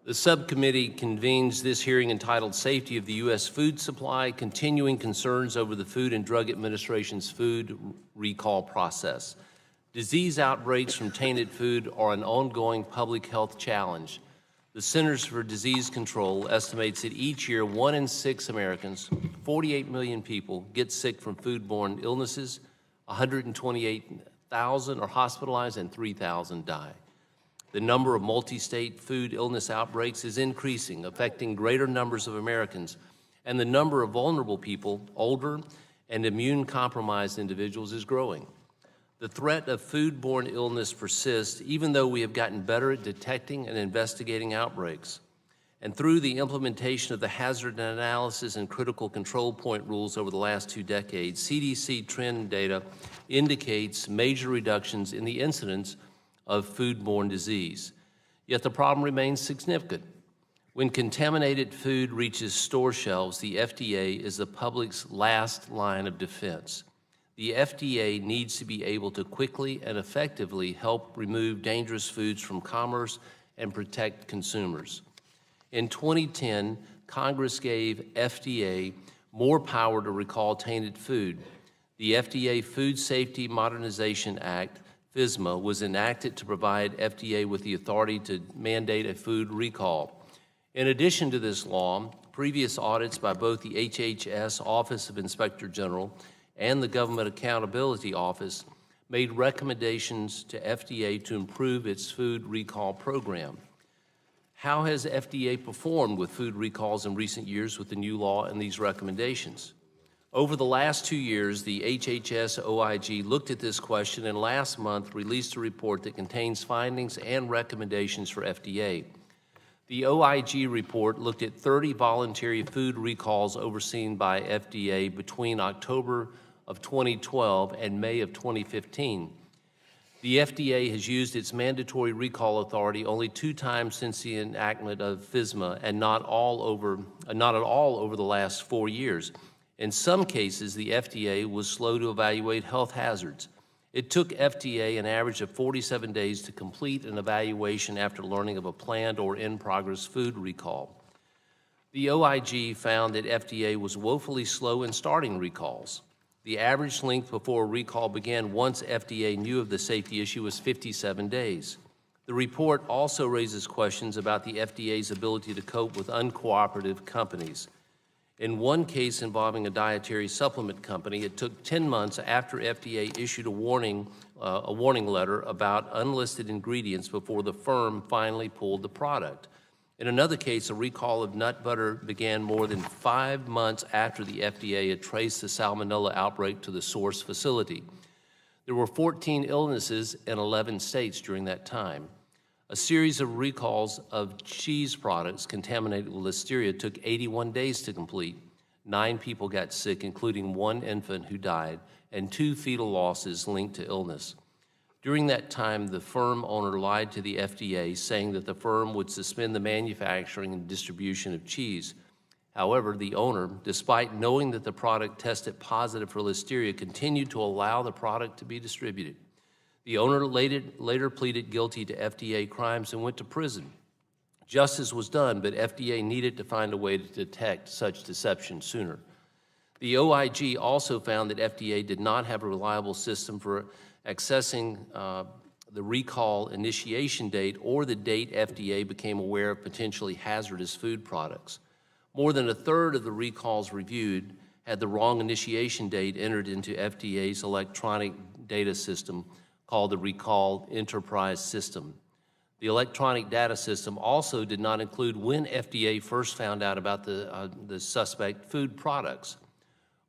The subcommittee convenes this hearing entitled Safety of the U.S. Food Supply, Continuing Concerns over the Food and Drug Administration's Food Recall Process. Disease outbreaks from tainted food are an ongoing public health challenge. The Centers for Disease Control estimates that each year 1 in 6 Americans, 48 million people, get sick from foodborne illnesses, 128,000 are hospitalized, and 3,000 die. The number of multi-state food illness outbreaks is increasing, affecting greater numbers of Americans, and the number of vulnerable people, older and immune-compromised individuals, is growing. The threat of foodborne illness persists even though we have gotten better at detecting and investigating outbreaks. And through the implementation of the hazard analysis and critical control point rules over the last 2 decades, CDC trend data indicates major reductions in the incidence of foodborne disease. Yet the problem remains significant. When contaminated food reaches store shelves, the FDA is the public's last line of defense. The FDA needs to be able to quickly and effectively help remove dangerous foods from commerce and protect consumers. In 2010, Congress gave FDA more power to recall tainted food. The FDA Food Safety Modernization Act, FSMA, was enacted to provide FDA with the authority to mandate a food recall. In addition to this law, previous audits by both the HHS Office of Inspector General and the Government Accountability Office made recommendations to FDA to improve its food recall program. How has FDA performed with food recalls in recent years with the new law and these recommendations? Over the last 2 years, the HHS OIG looked at this question and last month released a report that contains findings and recommendations for FDA. The OIG report looked at 30 voluntary food recalls overseen by FDA between October of 2012 and May of 2015. The FDA has used its mandatory recall authority only 2 times since the enactment of FSMA and not at all over the last 4 years. In some cases, the FDA was slow to evaluate health hazards. It took FDA an average of 47 days to complete an evaluation after learning of a planned or in-progress food recall. The OIG found that FDA was woefully slow in starting recalls. The average length before a recall began once FDA knew of the safety issue was 57 days. The report also raises questions about the FDA's ability to cope with uncooperative companies. In one case involving a dietary supplement company, it took 10 months after FDA issued a warning letter about unlisted ingredients before the firm finally pulled the product. In another case, a recall of nut butter began more than 5 months after the FDA had traced the salmonella outbreak to the source facility. There were 14 illnesses in 11 states during that time. A series of recalls of cheese products contaminated with listeria took 81 days to complete. 9 people got sick, including 1 infant who died, and 2 fetal losses linked to illness. During that time, the firm owner lied to the FDA, saying that the firm would suspend the manufacturing and distribution of cheese. However, the owner, despite knowing that the product tested positive for listeria, continued to allow the product to be distributed. The owner later pleaded guilty to FDA crimes and went to prison. Justice was done, but FDA needed to find a way to detect such deception sooner. The OIG also found that FDA did not have a reliable system for accessing the recall initiation date or the date FDA became aware of potentially hazardous food products. More than 1/3 of the recalls reviewed had the wrong initiation date entered into FDA's electronic data system called the Recall Enterprise System. The electronic data system also did not include when FDA first found out about the suspect food products.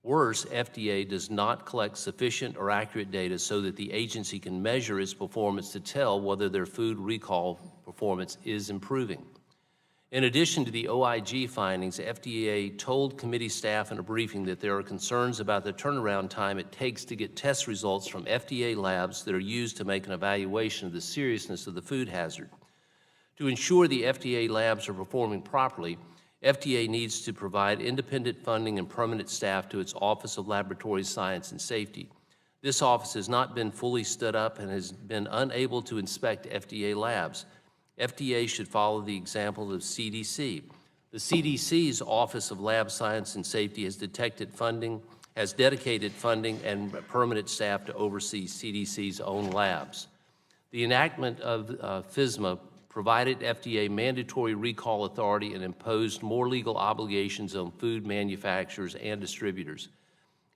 Worse, FDA does not collect sufficient or accurate data so that the agency can measure its performance to tell whether their food recall performance is improving. In addition to the OIG findings, FDA told committee staff in a briefing that there are concerns about the turnaround time it takes to get test results from FDA labs that are used to make an evaluation of the seriousness of the food hazard. To ensure the FDA labs are performing properly, FDA needs to provide independent funding and permanent staff to its Office of Laboratory Science and Safety. This office has not been fully stood up and has been unable to inspect FDA labs. FDA should follow the example of CDC. The CDC's Office of Lab Science and Safety has dedicated funding and permanent staff to oversee CDC's own labs. The enactment of FSMA provided FDA mandatory recall authority and imposed more legal obligations on food manufacturers and distributors.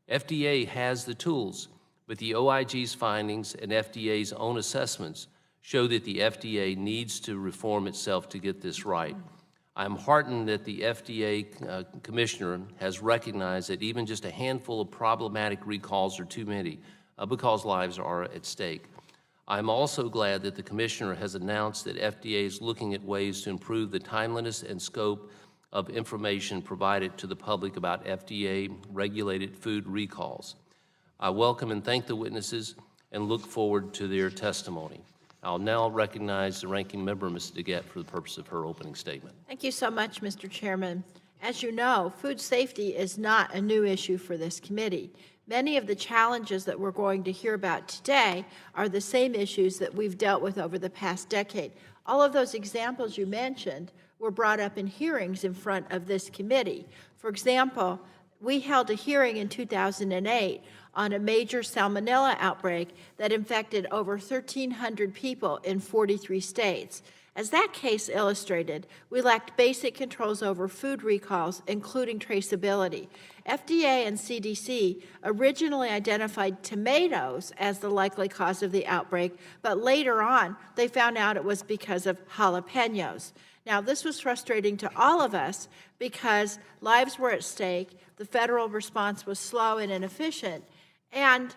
FDA has the tools, but the OIG's findings and FDA's own assessments show that the FDA needs to reform itself to get this right. I'm heartened that the FDA Commissioner has recognized that even just a handful of problematic recalls are too many because lives are at stake. I'm also glad that the Commissioner has announced that FDA is looking at ways to improve the timeliness and scope of information provided to the public about FDA-regulated food recalls. I welcome and thank the witnesses and look forward to their testimony. I'll now recognize the ranking member, Ms. DeGette, for the purpose of her opening statement. Thank you so much, Mr. Chairman. As you know, food safety is not a new issue for this committee. Many of the challenges that we're going to hear about today are the same issues that we've dealt with over the past decade. All of those examples you mentioned were brought up in hearings in front of this committee. For example, we held a hearing in 2008 on a major salmonella outbreak that infected over 1,300 people in 43 states. As that case illustrated, we lacked basic controls over food recalls, including traceability. FDA and CDC originally identified tomatoes as the likely cause of the outbreak, but later on, they found out it was because of jalapenos. Now, this was frustrating to all of us because lives were at stake, the federal response was slow and inefficient, and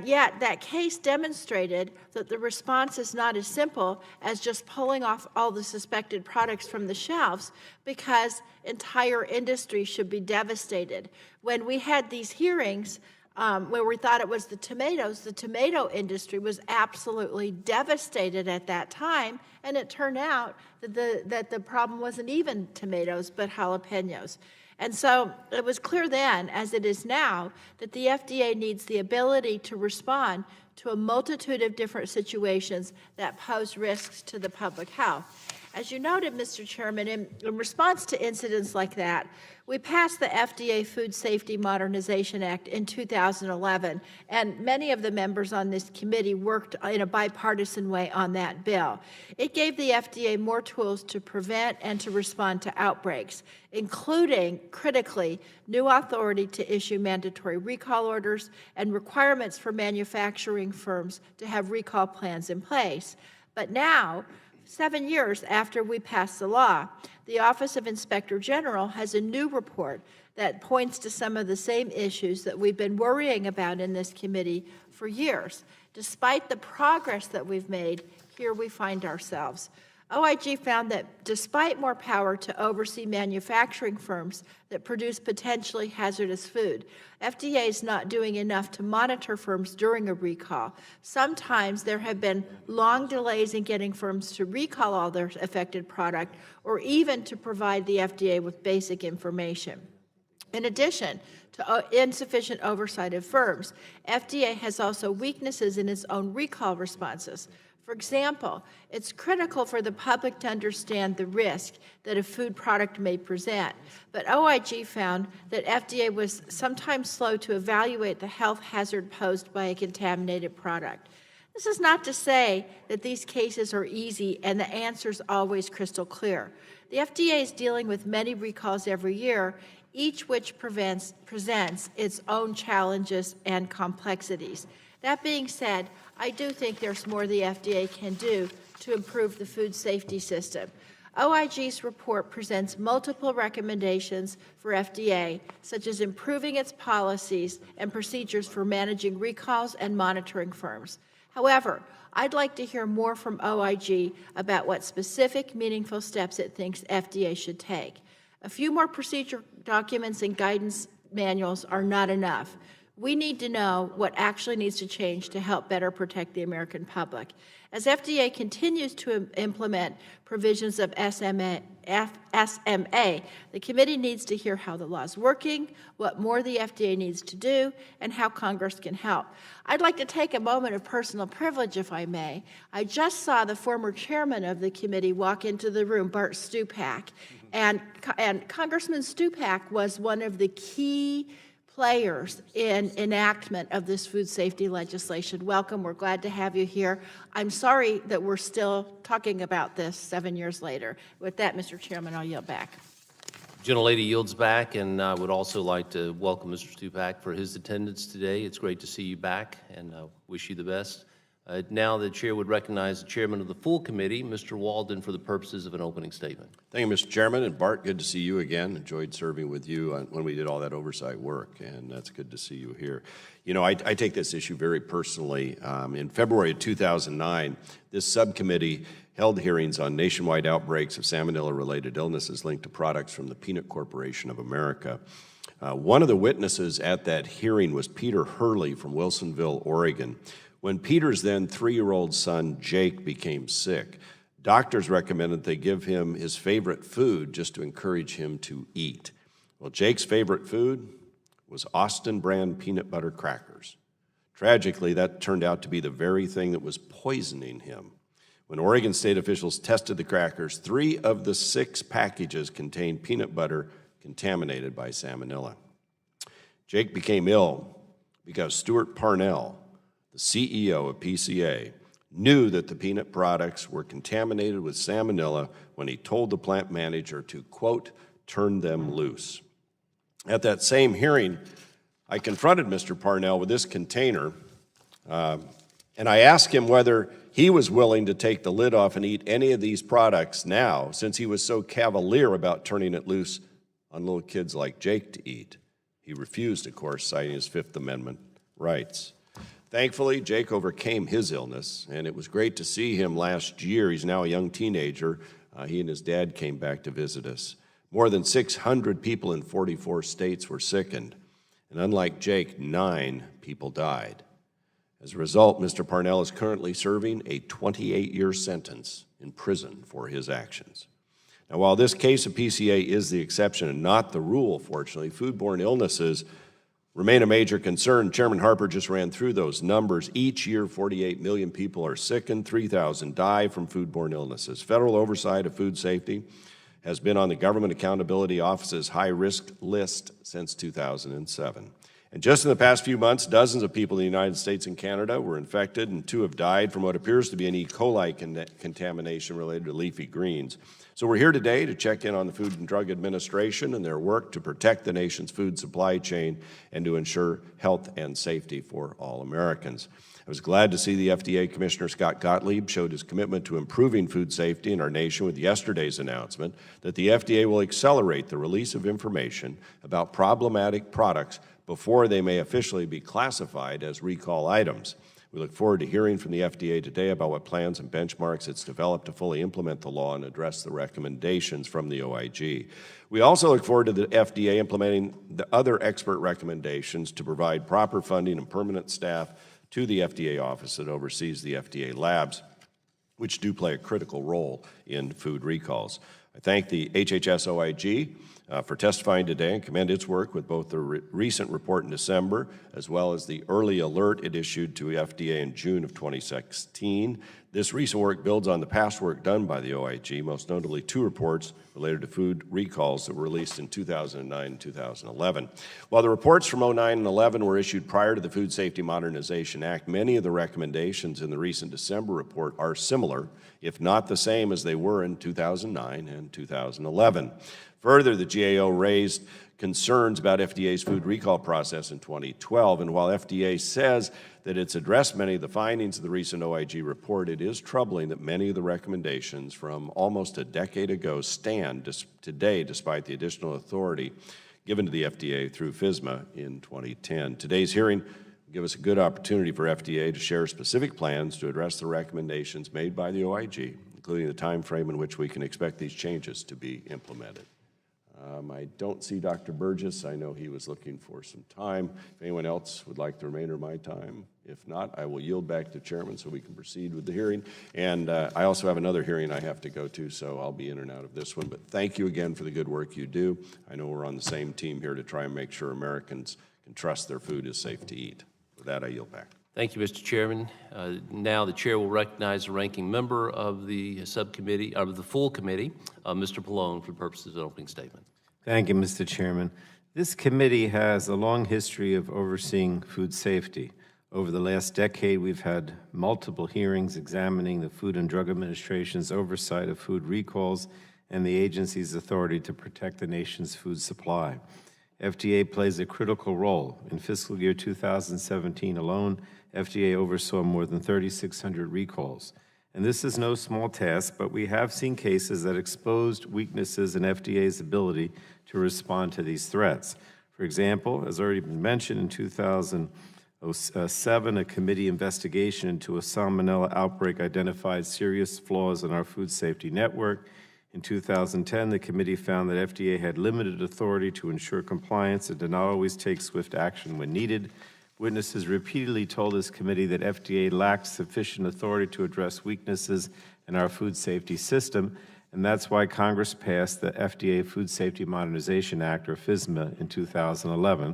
yet that case demonstrated that the response is not as simple as just pulling off all the suspected products from the shelves, because entire industries should be devastated. When we had these hearings where we thought it was the tomato industry was absolutely devastated at that time, and it turned out that the problem wasn't even tomatoes but jalapenos. And so it was clear then, as it is now, that the FDA needs the ability to respond to a multitude of different situations that pose risks to the public health. As you noted, Mr. Chairman, in response to incidents like that, we passed the FDA Food Safety Modernization Act in 2011, and many of the members on this committee worked in a bipartisan way on that bill. It gave the FDA more tools to prevent and to respond to outbreaks, including, critically, new authority to issue mandatory recall orders and requirements for manufacturing firms to have recall plans in place. But now, 7 years after we passed the law, the Office of Inspector General has a new report that points to some of the same issues that we've been worrying about in this committee for years. Despite the progress that we've made, here we find ourselves. OIG found that despite more power to oversee manufacturing firms that produce potentially hazardous food, FDA is not doing enough to monitor firms during a recall. Sometimes there have been long delays in getting firms to recall all their affected product or even to provide the FDA with basic information. In addition to insufficient oversight of firms, FDA has also weaknesses in its own recall responses. For example, it's critical for the public to understand the risk that a food product may present, but OIG found that FDA was sometimes slow to evaluate the health hazard posed by a contaminated product. This is not to say that these cases are easy and the answer's always crystal clear. The FDA is dealing with many recalls every year, each which presents its own challenges and complexities. That being said, I do think there's more the FDA can do to improve the food safety system. OIG's report presents multiple recommendations for FDA, such as improving its policies and procedures for managing recalls and monitoring firms. However, I'd like to hear more from OIG about what specific, meaningful steps it thinks FDA should take. A few more procedure documents and guidance manuals are not enough. We need to know what actually needs to change to help better protect the American public. As FDA continues to implement provisions of SMA, the committee needs to hear how the law is working, what more the FDA needs to do, and how Congress can help. I'd like to take a moment of personal privilege, if I may. I just saw the former chairman of the committee walk into the room, Bart Stupak, and Congressman Stupak was one of the key players in enactment of this food safety legislation. Welcome. We're glad to have you here. I'm sorry that we're still talking about this 7 years later. With that, Mr. Chairman, I'll yield back. Gentlelady yields back, and I would also like to welcome Mr. Stupak for his attendance today. It's great to see you back, and wish you the best. Now the chair would recognize the chairman of the full committee, Mr. Walden, for the purposes of an opening statement. Thank you, Mr. Chairman. And Bart, good to see you again. Enjoyed serving with you when we did all that oversight work, and that's good to see you here. You know, I take this issue very personally. In February of 2009, this subcommittee held hearings on nationwide outbreaks of salmonella-related illnesses linked to products from the Peanut Corporation of America. One of the witnesses at that hearing was Peter Hurley from Wilsonville, Oregon. When Peter's then 3-year-old son, Jake, became sick, doctors recommended they give him his favorite food just to encourage him to eat. Well, Jake's favorite food was Austin brand peanut butter crackers. Tragically, that turned out to be the very thing that was poisoning him. When Oregon state officials tested the crackers, 3 of the 6 packages contained peanut butter contaminated by salmonella. Jake became ill because Stuart Parnell, the CEO of PCA, knew that the peanut products were contaminated with salmonella when he told the plant manager to, quote, turn them loose. At that same hearing, I confronted Mr. Parnell with this container, and I asked him whether he was willing to take the lid off and eat any of these products now, since he was so cavalier about turning it loose on little kids like Jake to eat. He refused, of course, citing his Fifth Amendment rights. Thankfully, Jake overcame his illness, and it was great to see him last year. He's now a young teenager. He and his dad came back to visit us. More than 600 people in 44 states were sickened, and unlike Jake, 9 people died. As a result, Mr. Parnell is currently serving a 28-year sentence in prison for his actions. Now, while this case of PCA is the exception and not the rule, fortunately, foodborne illnesses remain a major concern. Chairman Harper just ran through those numbers. Each year, 48 million people are sickened, 3,000 die from foodborne illnesses. Federal oversight of food safety has been on the Government Accountability Office's high-risk list since 2007. And just in the past few months, dozens of people in the United States and Canada were infected, and 2 have died from what appears to be an E. coli contamination related to leafy greens. So we're here today to check in on the Food and Drug Administration and their work to protect the nation's food supply chain and to ensure health and safety for all Americans. I was glad to see the FDA Commissioner Scott Gottlieb showed his commitment to improving food safety in our nation with yesterday's announcement that the FDA will accelerate the release of information about problematic products before they may officially be classified as recall items. We look forward to hearing from the FDA today about what plans and benchmarks it's developed to fully implement the law and address the recommendations from the OIG. We also look forward to the FDA implementing the other expert recommendations to provide proper funding and permanent staff to the FDA office that oversees the FDA labs, which do play a critical role in food recalls. I thank the HHS OIG for testifying today and commend its work with both the recent report in December as well as the early alert it issued to FDA in June of 2016. This recent work builds on the past work done by the OIG, most notably 2 reports related to food recalls that were released in 2009 and 2011. While the reports from 2009 and 11 were issued prior to the Food Safety Modernization Act, many of the recommendations in the recent December report are similar, if not the same as they were in 2009 and 2011. Further, the GAO raised concerns about FDA's food recall process in 2012, and while FDA says that it's addressed many of the findings of the recent OIG report, it is troubling that many of the recommendations from almost a decade ago stand today despite the additional authority given to the FDA through FSMA in 2010. Today's hearing will give us a good opportunity for FDA to share specific plans to address the recommendations made by the OIG, including the time frame in which we can expect these changes to be implemented. I don't see Dr. Burgess. I know he was looking for some time. If anyone else would like the remainder of my time, if not, I will yield back to Chairman so we can proceed with the hearing. And I also have another hearing I have to go to, so I'll be in and out of this one. But thank you again for the good work you do. I know we're on the same team here to try and make sure Americans can trust their food is safe to eat. With that, I yield back. Thank you, Mr. Chairman. Now the chair will recognize the ranking member of the subcommittee, of the full committee, Mr. Pallone, for the purposes of the opening statement. Thank you, Mr. Chairman. This committee has a long history of overseeing food safety. Over the last decade, we've had multiple hearings examining the Food and Drug Administration's oversight of food recalls and the agency's authority to protect the nation's food supply. FDA plays a critical role. In fiscal year 2017 alone, FDA oversaw more than 3,600 recalls. And this is no small task, but we have seen cases that exposed weaknesses in FDA's ability to respond to these threats. For example, as already been mentioned, in 2007, a committee investigation into a salmonella outbreak identified serious flaws in our food safety network. In 2010, the committee found that FDA had limited authority to ensure compliance and did not always take swift action when needed. Witnesses repeatedly told this committee that FDA lacked sufficient authority to address weaknesses in our food safety system, and that's why Congress passed the FDA Food Safety Modernization Act, or FSMA, in 2011.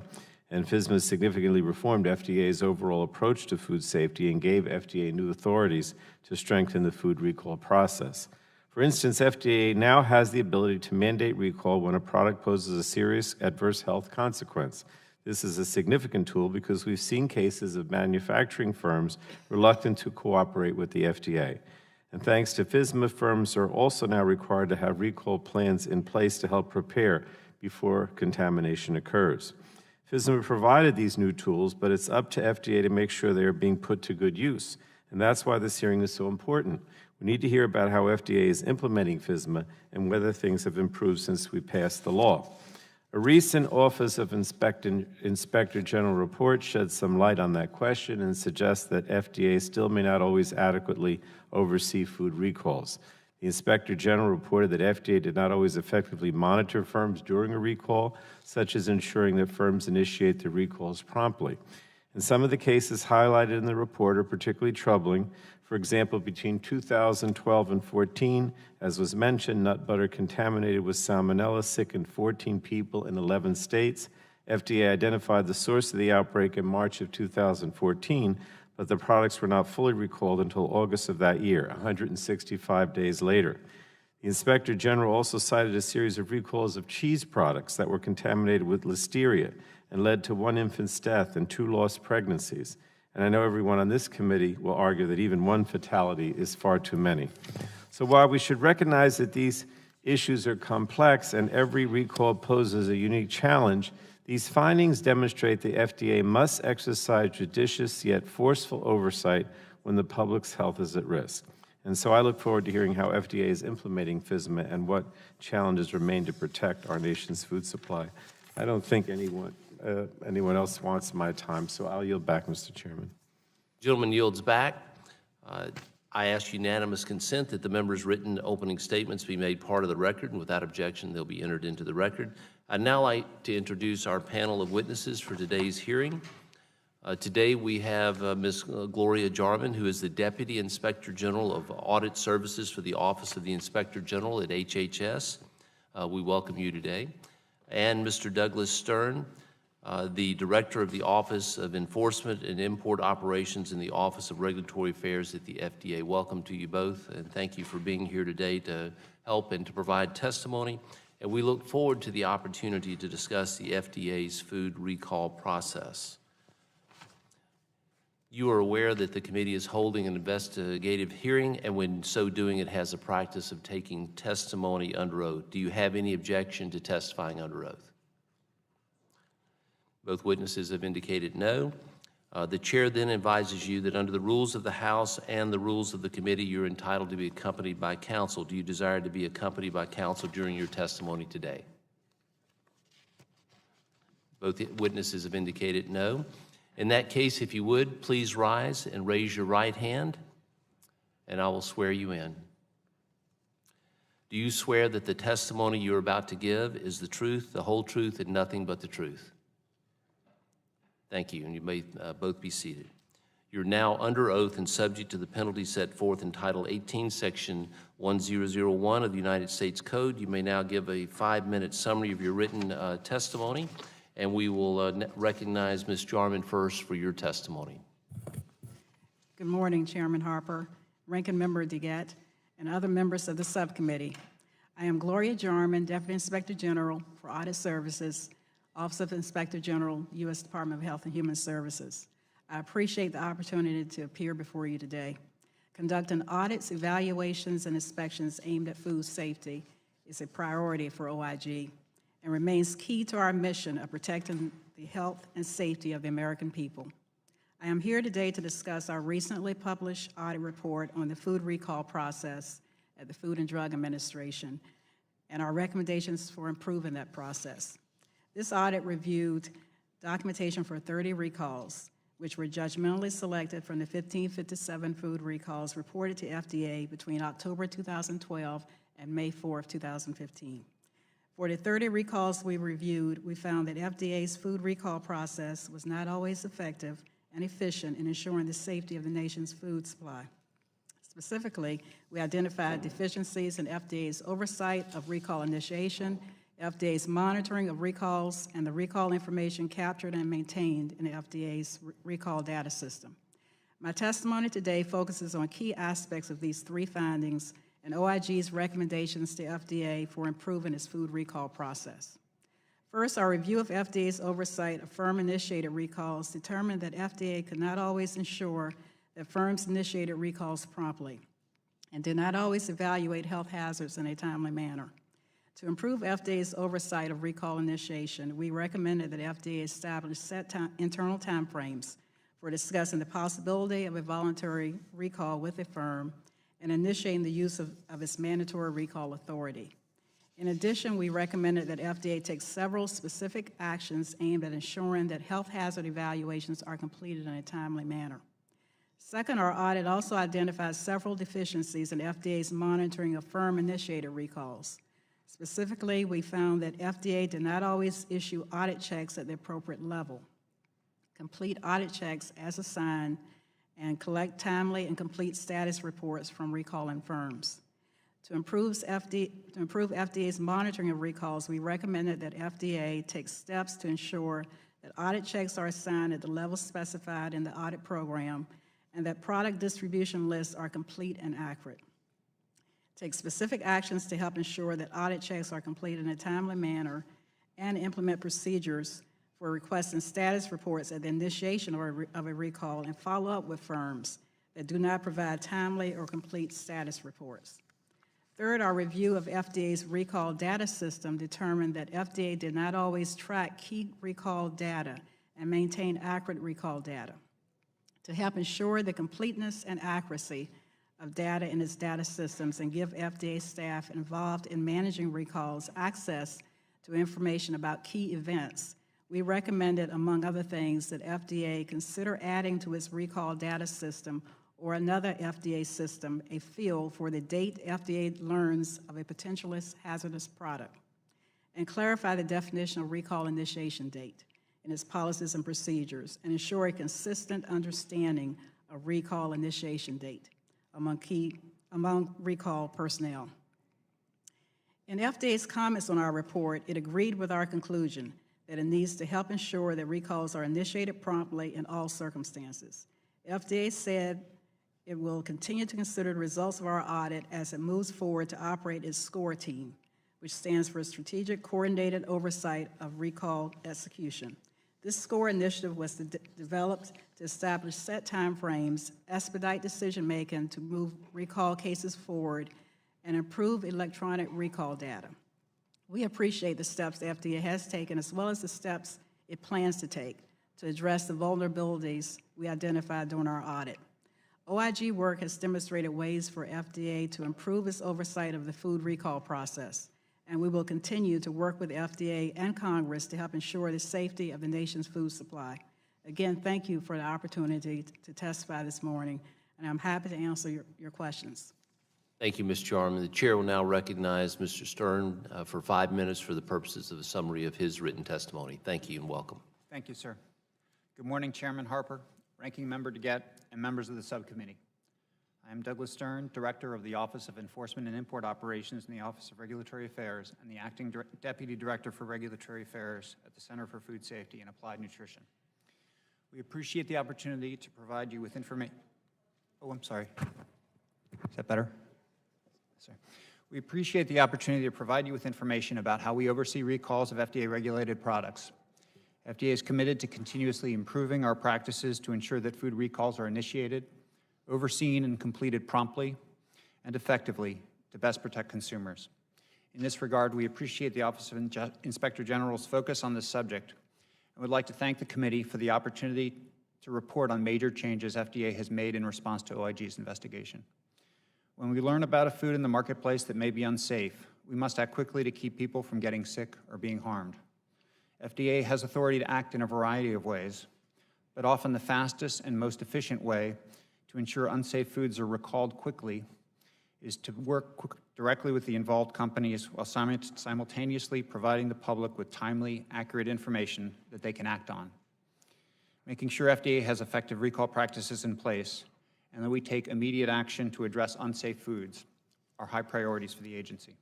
And FSMA significantly reformed FDA's overall approach to food safety and gave FDA new authorities to strengthen the food recall process. For instance, FDA now has the ability to mandate recall when a product poses a serious adverse health consequence. This is a significant tool because we've seen cases of manufacturing firms reluctant to cooperate with the FDA. And thanks to FSMA, firms are also now required to have recall plans in place to help prepare before contamination occurs. FSMA provided these new tools, but it's up to FDA to make sure they are being put to good use. And that's why this hearing is so important. We need to hear about how FDA is implementing FSMA and whether things have improved since we passed the law. A recent Office of Inspector General report sheds some light on that question and suggests that FDA still may not always adequately oversee food recalls. The Inspector General reported that FDA did not always effectively monitor firms during a recall, such as ensuring that firms initiate the recalls promptly. And some of the cases highlighted in the report are particularly troubling. For example, between 2012 and 14, as was mentioned, nut butter contaminated with salmonella sickened 14 people in 11 states. FDA identified the source of the outbreak in March of 2014, but the products were not fully recalled until August of that year, 165 days later. The Inspector General also cited a series of recalls of cheese products that were contaminated with listeria and led to 1 infant's death and 2 lost pregnancies. And I know everyone on this committee will argue that even 1 fatality is far too many. So while we should recognize that these issues are complex and every recall poses a unique challenge, these findings demonstrate the FDA must exercise judicious yet forceful oversight when the public's health is at risk. And so I look forward to hearing how FDA is implementing FSMA and what challenges remain to protect our nation's food supply. I don't think anyone else wants my time, so I'll yield back, Mr. Chairman. Gentleman yields back. I ask unanimous consent that the members' written opening statements be made part of the record, and without objection, they'll be entered into the record. I'd now like to introduce our panel of witnesses for today's hearing. Today we have Ms. Gloria Jarman, who is the Deputy Inspector General of Audit Services for the Office of the Inspector General at HHS. We welcome you today. And Mr. Douglas Stern, the Director of the Office of Enforcement and Import Operations in the Office of Regulatory Affairs at the FDA. Welcome to you both, and thank you for being here today to help and to provide testimony. And we look forward to the opportunity to discuss the FDA's food recall process. You are aware that the committee is holding an investigative hearing, and when so doing, it has a practice of taking testimony under oath. Do you have any objection to testifying under oath? Both witnesses have indicated no. The chair then advises you that under the rules of the House and the rules of the committee, you're entitled to be accompanied by counsel. Do you desire to be accompanied by counsel during your testimony today? Both witnesses have indicated no. In that case, if you would, please rise and raise your right hand, and I will swear you in. Do you swear that the testimony you are about to give is the truth, the whole truth, and nothing but the truth? Thank you, and you may both be seated. You're now under oath and subject to the penalty set forth in Title 18, Section 1001 of the United States Code. You may now give a 5-minute summary of your written testimony, and we will recognize Ms. Jarman first for your testimony. Good morning, Chairman Harper, Ranking Member DeGette, and other members of the subcommittee. I am Gloria Jarman, Deputy Inspector General for Audit Services, Office of Inspector General, U.S. Department of Health and Human Services. I appreciate the opportunity to appear before you today. Conducting audits, evaluations, and inspections aimed at food safety is a priority for OIG and remains key to our mission of protecting the health and safety of the American people. I am here today to discuss our recently published audit report on the food recall process at the Food and Drug Administration and our recommendations for improving that process. This audit reviewed documentation for 30 recalls, which were judgmentally selected from the 1557 food recalls reported to FDA between October 2012 and May 4, 2015. For the 30 recalls we reviewed, we found that FDA's food recall process was not always effective and efficient in ensuring the safety of the nation's food supply. Specifically, we identified deficiencies in FDA's oversight of recall initiation, FDA's monitoring of recalls, and the recall information captured and maintained in the FDA's recall data system. My testimony today focuses on key aspects of these three findings and OIG's recommendations to FDA for improving its food recall process. First, our review of FDA's oversight of firm-initiated recalls determined that FDA could not always ensure that firms initiated recalls promptly and did not always evaluate health hazards in a timely manner. To improve FDA's oversight of recall initiation, we recommended that FDA establish set internal timeframes for discussing the possibility of a voluntary recall with a firm and initiating the use of its mandatory recall authority. In addition, we recommended that FDA take several specific actions aimed at ensuring that health hazard evaluations are completed in a timely manner. Second, our audit also identified several deficiencies in FDA's monitoring of firm-initiated recalls. Specifically, we found that FDA did not always issue audit checks at the appropriate level, complete audit checks as assigned, and collect timely and complete status reports from recalling firms. To improve FDA's monitoring of recalls, we recommended that FDA take steps to ensure that audit checks are assigned at the level specified in the audit program and that product distribution lists are complete and accurate. Take specific actions to help ensure that audit checks are completed in a timely manner and implement procedures for requesting status reports at the initiation of a recall and follow up with firms that do not provide timely or complete status reports. Third, our review of FDA's recall data system determined that FDA did not always track key recall data and maintain accurate recall data. To help ensure the completeness and accuracy of data in its data systems and give FDA staff involved in managing recalls access to information about key events, we recommended, among other things, that FDA consider adding to its recall data system or another FDA system a field for the date FDA learns of a potentially hazardous product, and clarify the definition of recall initiation date in its policies and procedures, and ensure a consistent understanding of recall initiation date among recall personnel. In FDA's comments on our report, it agreed with our conclusion that it needs to help ensure that recalls are initiated promptly in all circumstances. FDA said it will continue to consider the results of our audit as it moves forward to operate its SCORE team, which stands for Strategic Coordinated Oversight of Recall Execution. This SCORE initiative was developed to establish set timeframes, expedite decision-making to move recall cases forward, and improve electronic recall data. We appreciate the steps the FDA has taken, as well as the steps it plans to take to address the vulnerabilities we identified during our audit. OIG work has demonstrated ways for FDA to improve its oversight of the food recall process, and we will continue to work with FDA and Congress to help ensure the safety of the nation's food supply. Again, thank you for the opportunity to testify this morning, and I'm happy to answer your questions. Thank you, Mr. Jarman. The chair will now recognize Mr. Stern for 5 minutes for the purposes of a summary of his written testimony. Thank you and welcome. Thank you, sir. Good morning, Chairman Harper, Ranking Member DeGette, and members of the subcommittee. I am Douglas Stern, Director of the Office of Enforcement and Import Operations in the Office of Regulatory Affairs and the Acting Deputy Director for Regulatory Affairs at the Center for Food Safety and Applied Nutrition. We appreciate the opportunity to provide you with information. Oh, I'm sorry. Is that better? Sorry. We appreciate the opportunity to provide you with information about how we oversee recalls of FDA-regulated products. FDA is committed to continuously improving our practices to ensure that food recalls are initiated, overseen and completed promptly and effectively to best protect consumers. In this regard, we appreciate the Office of Inspector General's focus on this subject and would like to thank the committee for the opportunity to report on major changes FDA has made in response to OIG's investigation. When we learn about a food in the marketplace that may be unsafe, we must act quickly to keep people from getting sick or being harmed. FDA has authority to act in a variety of ways, but often the fastest and most efficient way to ensure unsafe foods are recalled quickly is to work directly with the involved companies while simultaneously providing the public with timely, accurate information that they can act on. Making sure FDA has effective recall practices in place and that we take immediate action to address unsafe foods are high priorities for the agency.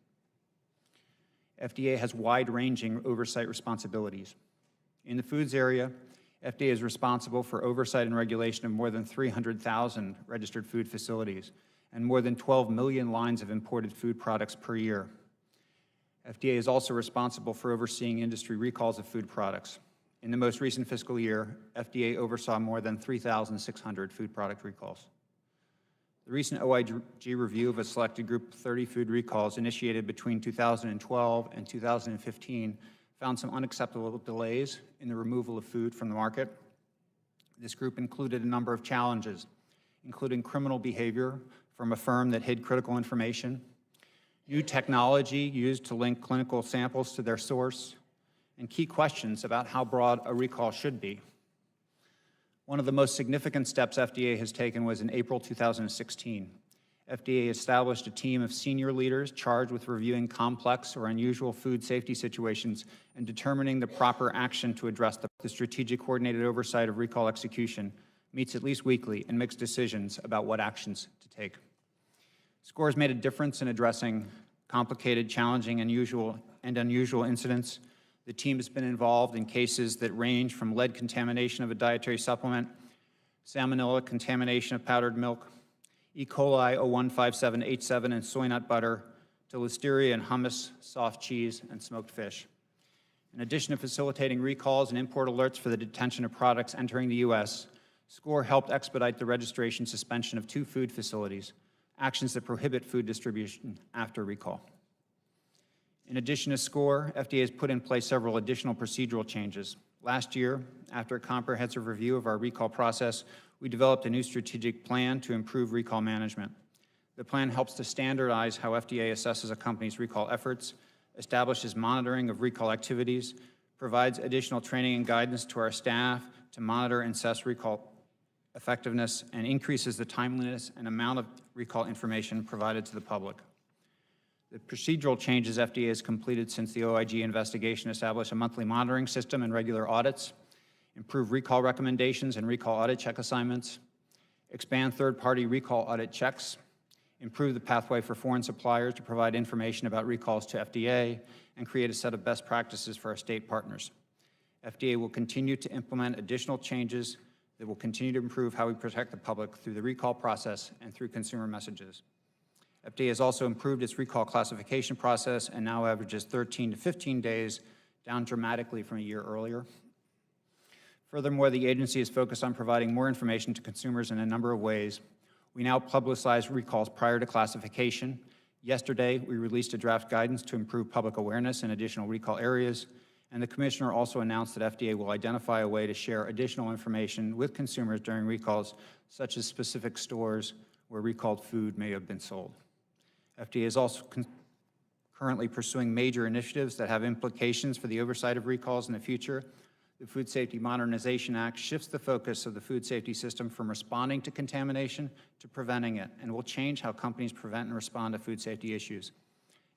FDA has wide-ranging oversight responsibilities. In the foods area, FDA is responsible for oversight and regulation of more than 300,000 registered food facilities and more than 12 million lines of imported food products per year. FDA is also responsible for overseeing industry recalls of food products. In the most recent fiscal year, FDA oversaw more than 3,600 food product recalls. The recent OIG review of a selected group of 30 food recalls initiated between 2012 and 2015 found some unacceptable delays in the removal of food from the market. This group included a number of challenges, including criminal behavior from a firm that hid critical information, new technology used to link clinical samples to their source, and key questions about how broad a recall should be. One of the most significant steps FDA has taken was in April 2016. FDA established a team of senior leaders charged with reviewing complex or unusual food safety situations and determining the proper action to address them. The strategic coordinated oversight of recall execution meets at least weekly and makes decisions about what actions to take. SCORE has made a difference in addressing complicated, challenging, unusual incidents. The team has been involved in cases that range from lead contamination of a dietary supplement, salmonella contamination of powdered milk, E. coli 015787 and soy nut butter, to listeria in hummus, soft cheese, and smoked fish. In addition to facilitating recalls and import alerts for the detention of products entering the U.S., SCORE helped expedite the registration suspension of 2 food facilities, actions that prohibit food distribution after recall. In addition to SCORE, FDA has put in place several additional procedural changes. Last year, after a comprehensive review of our recall process, we developed a new strategic plan to improve recall management. The plan helps to standardize how FDA assesses a company's recall efforts, establishes monitoring of recall activities, provides additional training and guidance to our staff to monitor and assess recall effectiveness, and increases the timeliness and amount of recall information provided to the public. The procedural changes FDA has completed since the OIG investigation establish a monthly monitoring system and regular audits, improve recall recommendations and recall audit check assignments, expand third-party recall audit checks, improve the pathway for foreign suppliers to provide information about recalls to FDA, and create a set of best practices for our state partners. FDA will continue to implement additional changes that will continue to improve how we protect the public through the recall process and through consumer messages. FDA has also improved its recall classification process and now averages 13 to 15 days, down dramatically from a year earlier. Furthermore, the agency is focused on providing more information to consumers in a number of ways. We now publicize recalls prior to classification. Yesterday, we released a draft guidance to improve public awareness in additional recall areas, and the Commissioner also announced that FDA will identify a way to share additional information with consumers during recalls, such as specific stores where recalled food may have been sold. FDA is also currently pursuing major initiatives that have implications for the oversight of recalls in the future. the Food Safety Modernization Act shifts the focus of the food safety system from responding to contamination to preventing it, and will change how companies prevent and respond to food safety issues.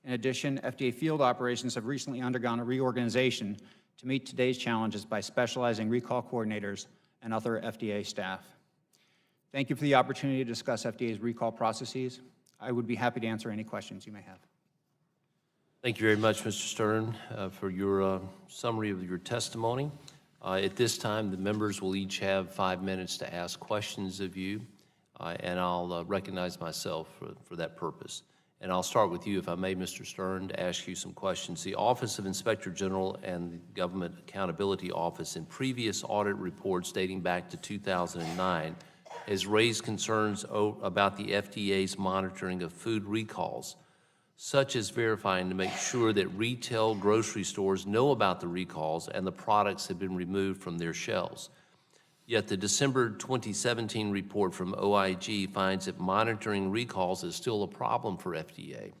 In addition, FDA field operations have recently undergone a reorganization to meet today's challenges by specializing recall coordinators and other FDA staff. Thank you for the opportunity to discuss FDA's recall processes. I would be happy to answer any questions you may have. Thank you very much, Mr. Stern, for your summary of your testimony. At this time, the members will each have 5 minutes to ask questions of you, and I'll recognize myself for that purpose. And I'll start with you, if I may, Mr. Stern, to ask you some questions. The Office of Inspector General and the Government Accountability Office, in previous audit reports dating back to 2009, has raised concerns about the FDA's monitoring of food recalls, such as verifying to make sure that retail grocery stores know about the recalls and the products have been removed from their shelves. Yet the December 2017 report from OIG finds that monitoring recalls is still a problem for FDA.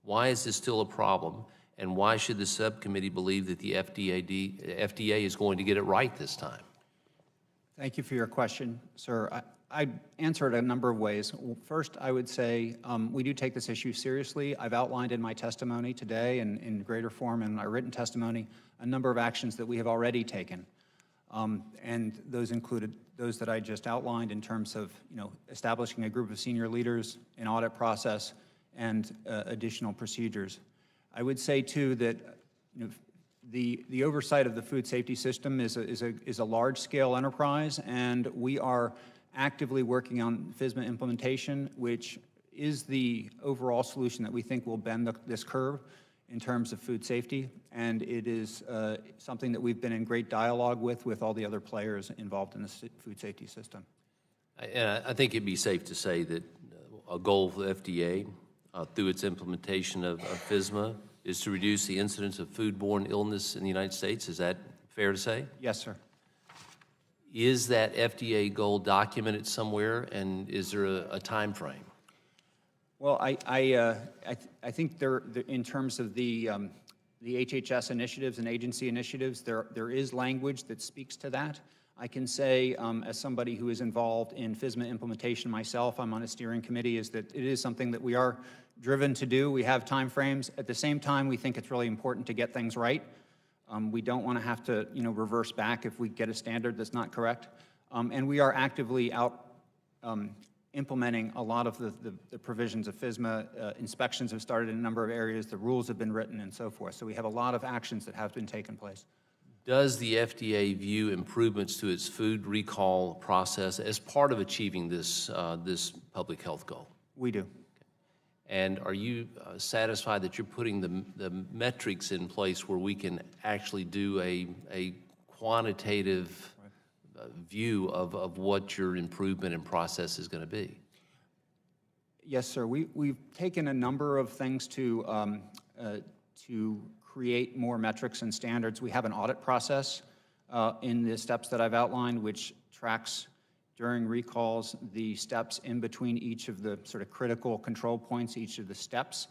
Why is this still a problem, and why should the subcommittee believe that the FDA is going to get it right this time? Thank you for your question, sir. I'd answer it a number of ways. First, I would say we do take this issue seriously. I've outlined in my testimony today and in greater form in my written testimony a number of actions that we have already taken. And those included those that I just outlined in terms of, establishing a group of senior leaders, an audit process, and additional procedures. I would say, too, that the oversight of the food safety system is a large-scale enterprise, and we are actively working on FSMA implementation, which is the overall solution that we think will bend this curve in terms of food safety, and it is something that we've been in great dialogue with all the other players involved in the food safety system. And I think it'd be safe to say that a goal for the FDA through its implementation of FSMA is to reduce the incidence of foodborne illness in the United States. Is that fair to say? Yes, sir. Is that FDA goal documented somewhere, and is there a time frame? Well, I think there in terms of the HHS initiatives and agency initiatives, there is language that speaks to that. I can say, as somebody who is involved in FSMA implementation myself, I'm on a steering committee, is that it is something that we are driven to do. We have time frames. At the same time, we think it's really important to get things right. We don't want to have to, reverse back if we get a standard that's not correct. And we are actively out implementing a lot of the provisions of FSMA. Inspections have started in a number of areas. The rules have been written and so forth. So we have a lot of actions that have been taken place. Does the FDA view improvements to its food recall process as part of achieving this public health goal? We do. And are you satisfied that you're putting the metrics in place where we can actually do a quantitative view of what your improvement in process is going to be? Yes, sir. We've taken a number of things to create more metrics and standards. We have an audit process in the steps that I've outlined, which tracks during recalls the steps in between each of the sort of critical control points, each of the steps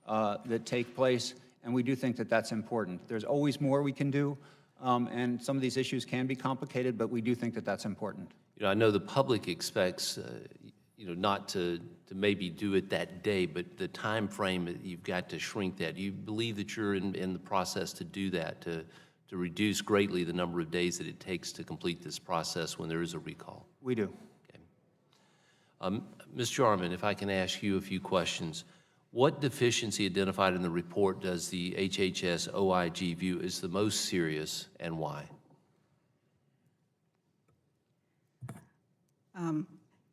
that take place, and we do think that that's important. There's always more we can do, and some of these issues can be complicated, but we do think that that's important. I know the public expects, not to maybe do it that day, but the time frame, you've got to shrink that. Do you believe that you're in the process to do that, to reduce greatly the number of days that it takes to complete this process when there is a recall? We do. Okay. Ms. Jarman, if I can ask you a few questions. What deficiency identified in the report does the HHS OIG view as the most serious, and why?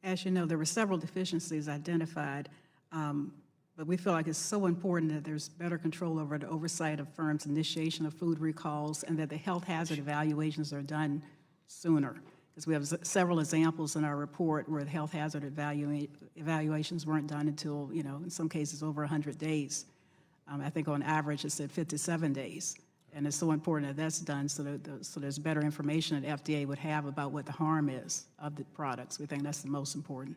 As you know, there were several deficiencies identified, but we feel like it's so important that there's better control over the oversight of firms' initiation of food recalls, and that the health hazard evaluations are done sooner. Because we have several examples in our report where the health hazard evaluations weren't done until, in some cases over 100 days. I think on average it's at 57 days. And it's so important that that's done so there's better information that FDA would have about what the harm is of the products. We think that's the most important.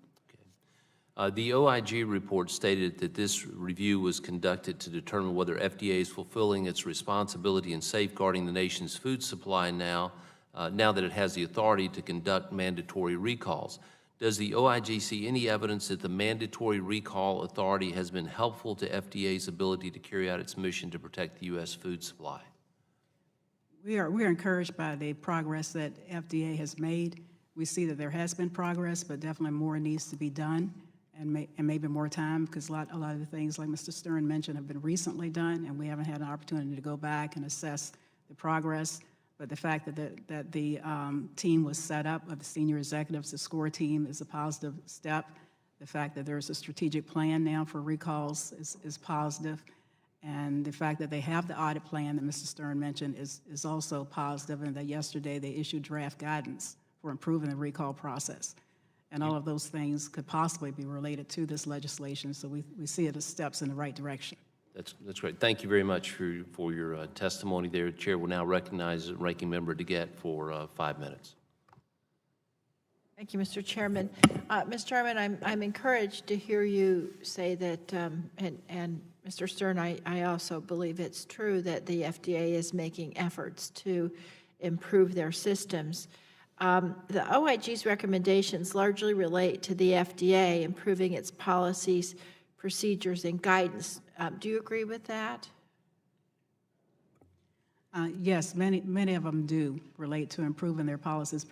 Okay. The OIG report stated that this review was conducted to determine whether FDA is fulfilling its responsibility in safeguarding the nation's food supply now now that it has the authority to conduct mandatory recalls. Does the OIG see any evidence that the mandatory recall authority has been helpful to FDA's ability to carry out its mission to protect the U.S. food supply? We are encouraged by the progress that FDA has made. We see that there has been progress, but definitely more needs to be done, and maybe more time, because a lot of the things, like Mr. Stern mentioned, have been recently done, and we haven't had an opportunity to go back and assess the progress. But the fact that the team was set up of the senior executives, the SCORE team, is a positive step. The fact that there's a strategic plan now for recalls is positive. And the fact that they have the audit plan that Mr. Stern mentioned is also positive, and that yesterday they issued draft guidance for improving the recall process. And all of those things could possibly be related to this legislation, so we see it as steps in the right direction. That's great. Thank you very much for your testimony there. The Chair will now recognize Ranking Member DeGette for 5 minutes. Thank you, Mr. Chairman. Mr. Chairman, I'm encouraged to hear you say that, and Mr. Stern, I also believe it's true that the FDA is making efforts to improve their systems. The OIG's recommendations largely relate to the FDA improving its policies, procedures, and guidance. Do you agree with that? Yes, many of them do relate to improving their policies,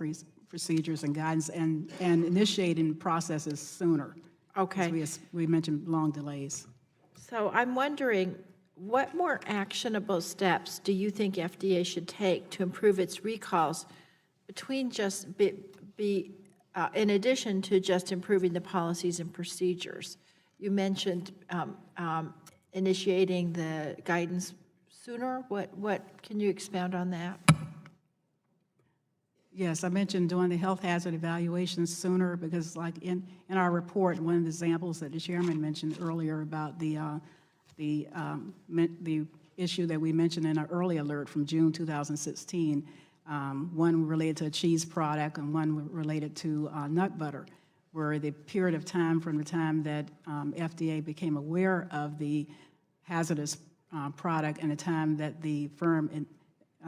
procedures, and guidance, and initiating processes sooner. Okay. As we mentioned long delays. So I'm wondering, what more actionable steps do you think FDA should take to improve its recalls between just in addition to just improving the policies and procedures? You mentioned initiating the guidance sooner. What can you expound on that? Yes, I mentioned doing the health hazard evaluations sooner, because like in our report, one of the examples that the chairman mentioned earlier about the issue that we mentioned in our early alert from June 2016, one related to a cheese product and one related to nut butter, where the period of time from the time that FDA became aware of the hazardous product and the time that the firm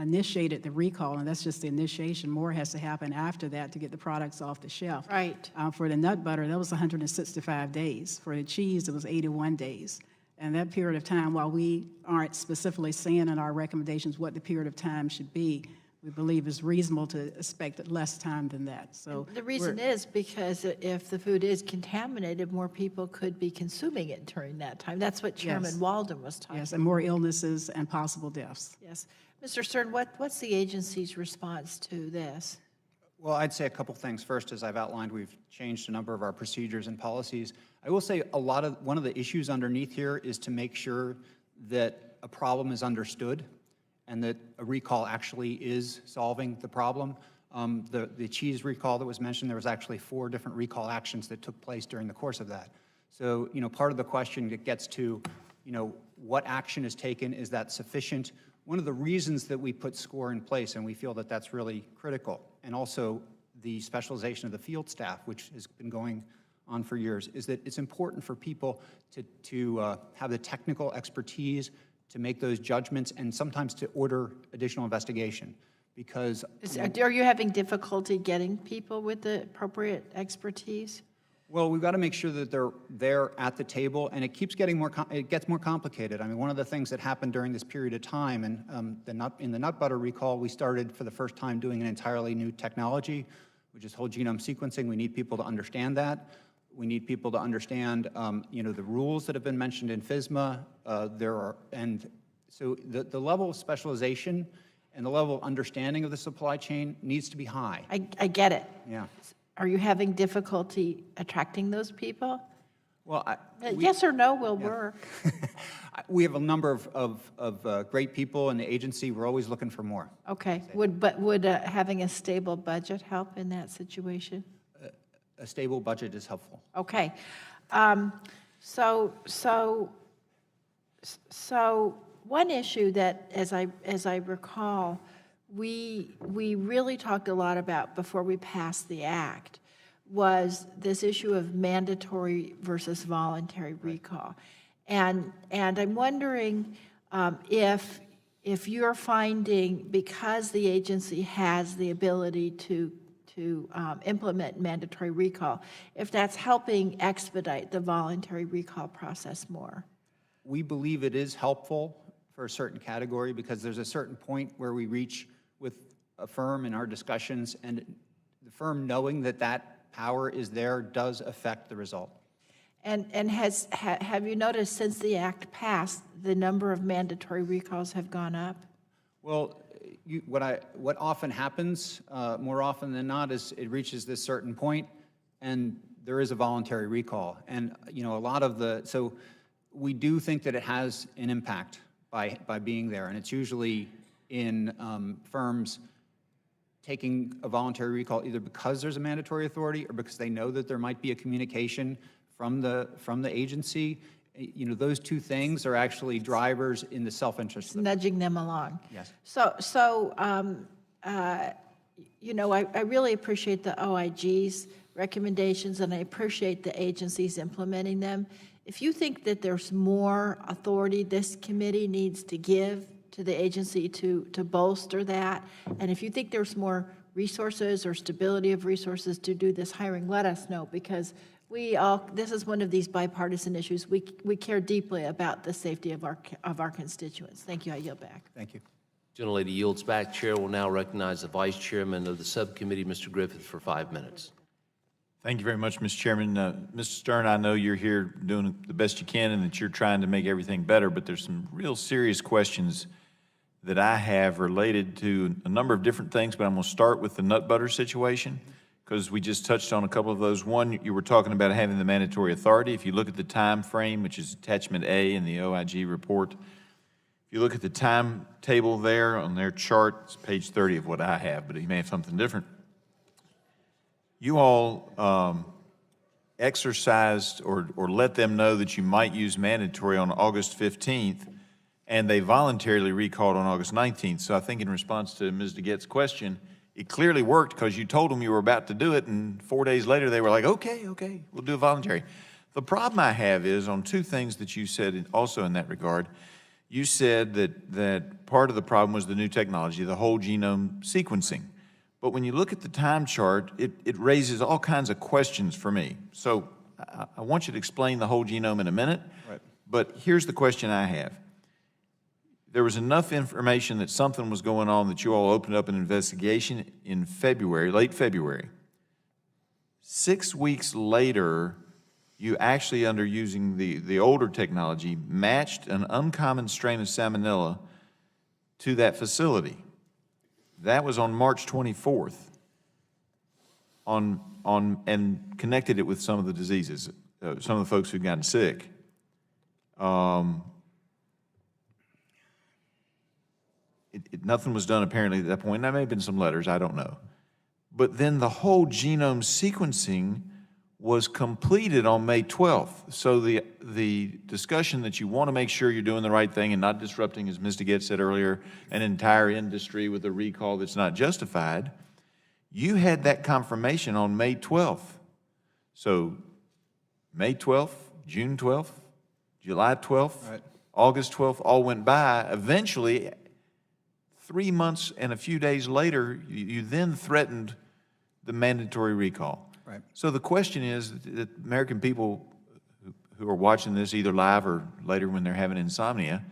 initiated the recall, and that's just the initiation. More has to happen after that to get the products off the shelf. Right. For the nut butter, that was 165 days. For the cheese, it was 81 days. And that period of time, while we aren't specifically saying in our recommendations what the period of time should be, we believe is reasonable to expect less time than that. So the reason is because if the food is contaminated, more people could be consuming it during that time. That's what Chairman Walden was talking about. Yes, and more illnesses and possible deaths. Yes. Mr. Stern, what's the agency's response to this? Well, I'd say a couple things. First, as I've outlined, we've changed a number of our procedures and policies. I will say one of the issues underneath here is to make sure that a problem is understood and that a recall actually is solving the problem. The cheese recall that was mentioned, there was actually 4 different recall actions that took place during the course of that. So, part of the question that gets to, what action is taken, is that sufficient? One of the reasons that we put SCORE in place, and we feel that that's really critical, and also the specialization of the field staff, which has been going on for years, is that it's important for people to have the technical expertise to make those judgments and sometimes to order additional investigation. Because are you having difficulty getting people with the appropriate expertise? Well, we've got to make sure that they're there at the table, and it keeps getting it gets more complicated. I mean, one of the things that happened during this period of time, and in the nut butter recall, we started for the first time doing an entirely new technology, which is whole genome sequencing. We need people to understand that. We need people to understand, the rules that have been mentioned in FSMA. So the level of specialization and the level of understanding of the supply chain needs to be high. I get it. Yeah. Are you having difficulty attracting those people? Well, yes or no will work. We have a number of great people in the agency. We're always looking for more. Okay. Would having a stable budget help in that situation? A stable budget is helpful. Okay. So one issue that, as I recall, we really talked a lot about before we passed the act was this issue of mandatory versus voluntary recall. And I'm wondering if if you're finding, because the agency has the ability to implement mandatory recall, if that's helping expedite the voluntary recall process more. We believe it is helpful for a certain category because there's a certain point where we reach with a firm in our discussions, and the firm knowing that that power is there does affect the result. And have you noticed since the act passed, the number of mandatory recalls have gone up? Well, what often happens, more often than not, is it reaches this certain point, and there is a voluntary recall. And a lot of so we do think that it has an impact by being there, and it's usually in firms taking a voluntary recall either because there's a mandatory authority or because they know that there might be a communication from the agency. Those two things are actually drivers in the self-interest. Nudging them along. Yes. I really appreciate the OIG's recommendations, and I appreciate the agencies implementing them. If you think that there's more authority this committee needs to give to the agency to bolster that, and if you think there's more resources or stability of resources to do this hiring, let us know, because this is one of these bipartisan issues. We care deeply about the safety of our constituents. Thank you. I yield back. Thank you. Gentlelady yields back. Chair will now recognize the Vice Chairman of the Subcommittee, Mr. Griffith, for 5 minutes. Thank you very much, Mr. Chairman. Mr. Stern, I know you're here doing the best you can and that you're trying to make everything better, but there's some real serious questions that I have related to a number of different things, but I'm going to start with the nut butter situation because we just touched on a couple of those. One, you were talking about having the mandatory authority. If you look at the time frame, which is attachment A in the OIG report, if you look at the timetable there on their chart, it's page 30 of what I have, but you may have something different. You all exercised or let them know that you might use mandatory on August 15th, and they voluntarily recalled on August 19th. So I think in response to Ms. DeGette's question, it clearly worked because you told them you were about to do it, and 4 days later they were like, okay, we'll do a voluntary. The problem I have is on two things that you said also in that regard. You said that part of the problem was the new technology, the whole genome sequencing. But when you look at the time chart, it raises all kinds of questions for me. So I want you to explain the whole genome in a minute. Right. But here's the question I have. There was enough information that something was going on that you all opened up an investigation in February, late February. 6 weeks later, you actually, under using the older technology, matched an uncommon strain of salmonella to that facility. That was on March 24th, and connected it with some of the diseases, some of the folks who'd gotten sick. Nothing was done apparently at that point. There may have been some letters, I don't know. But then the whole genome sequencing was completed on May 12th. So the discussion that you want to make sure you're doing the right thing and not disrupting, as Ms. DeGette said earlier, an entire industry with a recall that's not justified, you had that confirmation on May 12th. So May 12th, June 12th, July 12th, Right. August 12th, all went by. Eventually, 3 months and a few days later, you then threatened the mandatory recall. Right. So the question is that American people who are watching this either live or later when they're having insomnia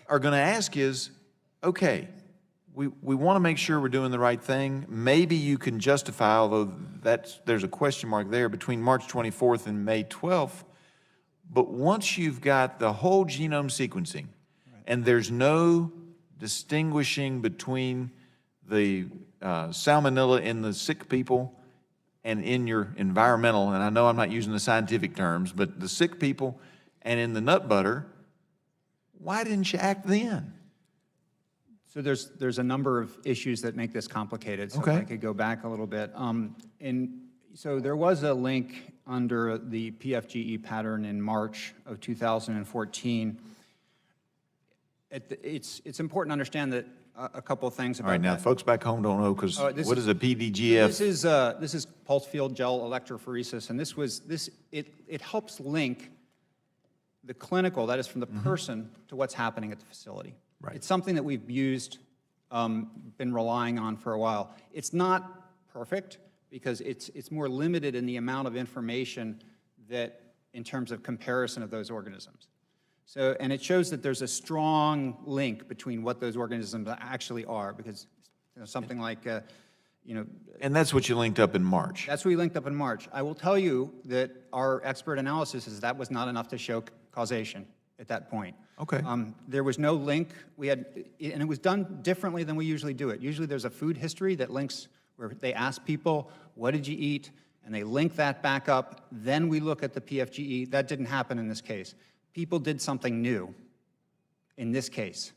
are going to ask is, okay, we want to make sure we're doing the right thing. Maybe you can justify, although there's a question mark there, between March 24th and May 12th. But once you've got the whole genome sequencing, and there's no distinguishing between the salmonella in the sick people and in your environmental, and I know I'm not using the scientific terms, but the sick people and in the nut butter, why didn't you act then? So there's a number of issues that make this complicated. So Okay. if I could go back a little bit. So there was a link under the PFGE pattern in March of 2014. It's important to understand that a couple of things about All right, now that. folks back home don't know because Oh, this what is a PDGF? This is pulse field gel electrophoresis, and it helps link the clinical, that is from the person to what's happening at the facility. Right. It's something that we've used, been relying on for a while. It's not perfect because it's more limited in the amount of information that, in terms of comparison of those organisms. So, and it shows that there's a strong link between what those organisms actually are, because something like, And that's what you linked up in March. that's what we linked up in March. I will tell you that our expert analysis is that was not enough to show causation at that point. Okay. There was no link. And it was done differently than we usually do it. Usually there's a food history that links, where they ask people, what did you eat? And they link that back up. Then we look at the PFGE. That didn't happen in this case. People did something new in this case.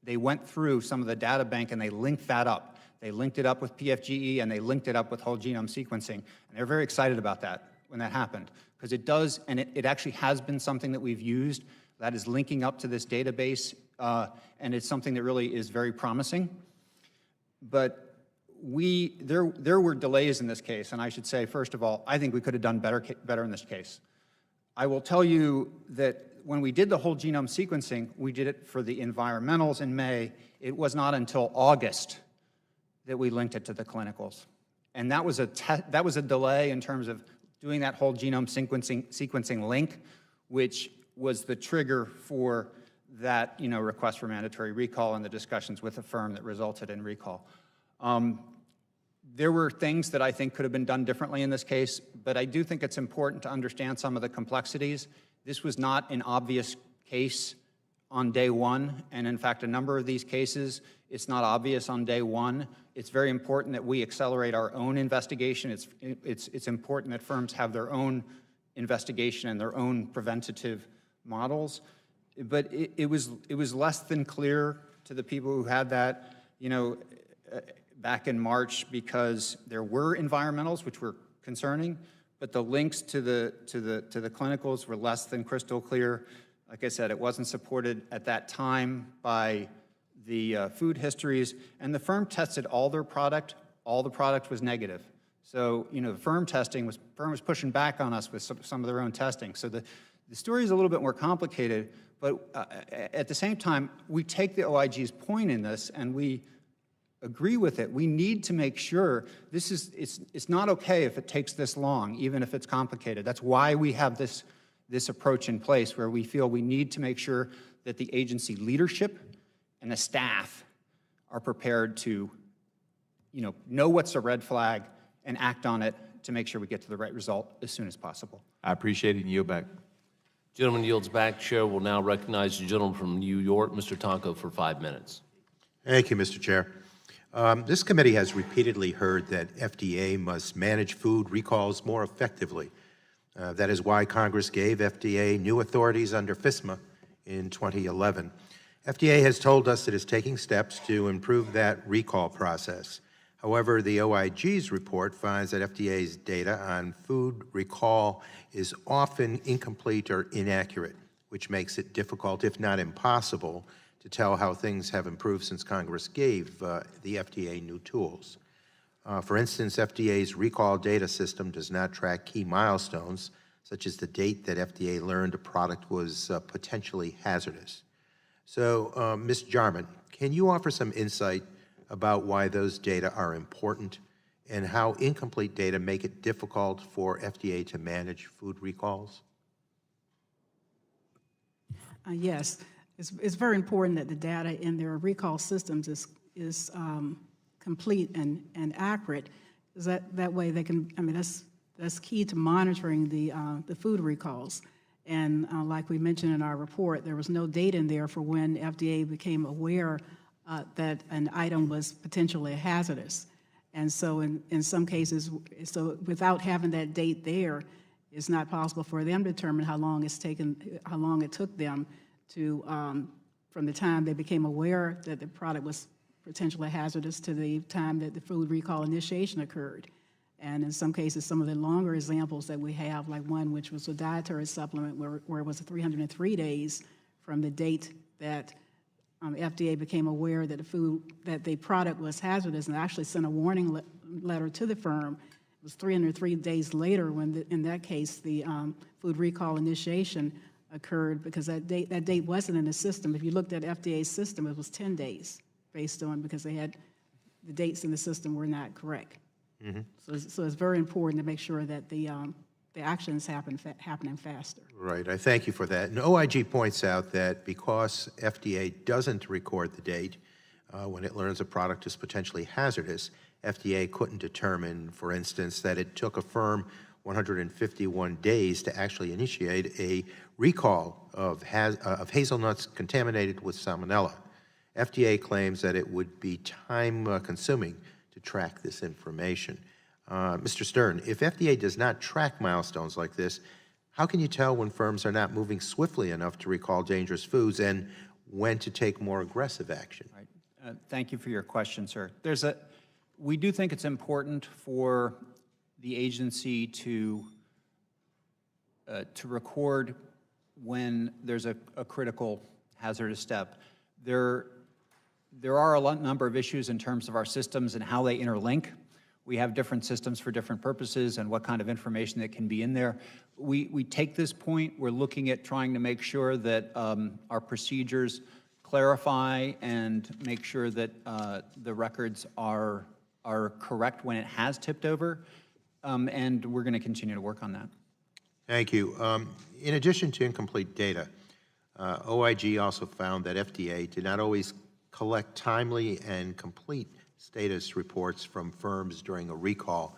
They went through some of the data bank and they linked that up. They linked it up with PFGE and they linked it up with whole genome sequencing. And they're very excited about that when that happened, because it does, and it actually has been something that we've used that is linking up to this database, and it's something that really is very promising. But there were delays in this case, and I should say, first of all, I think we could have done better in this case. I will tell you that when we did the whole genome sequencing, we did it for the environmentals in May. It was not until August that we linked it to the clinicals. And that was a delay in terms of doing that whole genome sequencing link, which was the trigger for that request for mandatory recall and the discussions with the firm that resulted in recall. There were things that I think could have been done differently in this case, but I do think it's important to understand some of the complexities. This was not an obvious case on day one, and in fact, a number of these cases, it's not obvious on day one. It's very important that we accelerate our own investigation. It's important that firms have their own investigation and their own preventative models. But it was less than clear to the people who had that, back in March, because there were environmentals which were concerning, but the links to the clinicals were less than crystal clear. Like I said, it wasn't supported at that time by the food histories, and the firm tested all their product. All the product was negative. So, the firm was pushing back on us with some of their own testing. So the story is a little bit more complicated, but at the same time, we take the OIG's point in this, and we agree with it. We need to make sure it's not okay if it takes this long, even if it's complicated. That's why we have this approach in place, where we feel we need to make sure that the agency leadership and the staff are prepared to, know what's a red flag and act on it to make sure we get to the right result as soon as possible. I appreciate it, and yield back. Gentleman yields back. Chair will now recognize the gentleman from New York, Mr. Tonko, for 5 minutes. Thank you, Mr. Chair. This committee has repeatedly heard that FDA must manage food recalls more effectively. That is why Congress gave FDA new authorities under FSMA in 2011. FDA has told us it is taking steps to improve that recall process. However, the OIG's report finds that FDA's data on food recall is often incomplete or inaccurate, which makes it difficult, if not impossible, to tell how things have improved since Congress gave the FDA new tools. For instance, FDA's recall data system does not track key milestones, such as the date that FDA learned a product was potentially hazardous. So, Ms. Jarman, can you offer some insight about why those data are important and how incomplete data make it difficult for FDA to manage food recalls? Yes, it's very important that the data in their recall systems is complete and accurate, because that way they can. That's key to monitoring the food recalls. And like we mentioned in our report, there was no data in there for when FDA became aware that an item was potentially hazardous. And so in some cases, so without having that date there, it's not possible for them to determine how long it took them to, from the time they became aware that the product was potentially hazardous to the time that the food recall initiation occurred. And in some cases, some of the longer examples that we have, like one which was a dietary supplement where it was 303 days from the date that FDA became aware that the product was hazardous and actually sent a warning letter to the firm. It was 303 days later when, in that case, the food recall initiation occurred because that date wasn't in the system. If you looked at FDA's system, it was 10 days based on, because they had, the dates in the system were not correct. So it's very important to make sure that the actions happening faster. Right, I thank you for that. And OIG points out that because FDA doesn't record the date when it learns a product is potentially hazardous, FDA couldn't determine, for instance, that it took a firm 151 days to actually initiate a recall of hazelnuts contaminated with salmonella. FDA claims that it would be time-consuming to track this information. Mr. Stern, if FDA does not track milestones like this, how can you tell when firms are not moving swiftly enough to recall dangerous foods and when to take more aggressive action? Right. Thank you for your question, sir. We do think it's important for the agency to record when there's a critical hazardous step. There are a number of issues in terms of our systems and how they interlink. We have different systems for different purposes and what kind of information that can be in there. We take this point, we're looking at trying to make sure that our procedures clarify and make sure that the records are correct when it has tipped over, and we're going to continue to work on that. Thank you. In addition to incomplete data, OIG also found that FDA did not always collect timely and complete status reports from firms during a recall.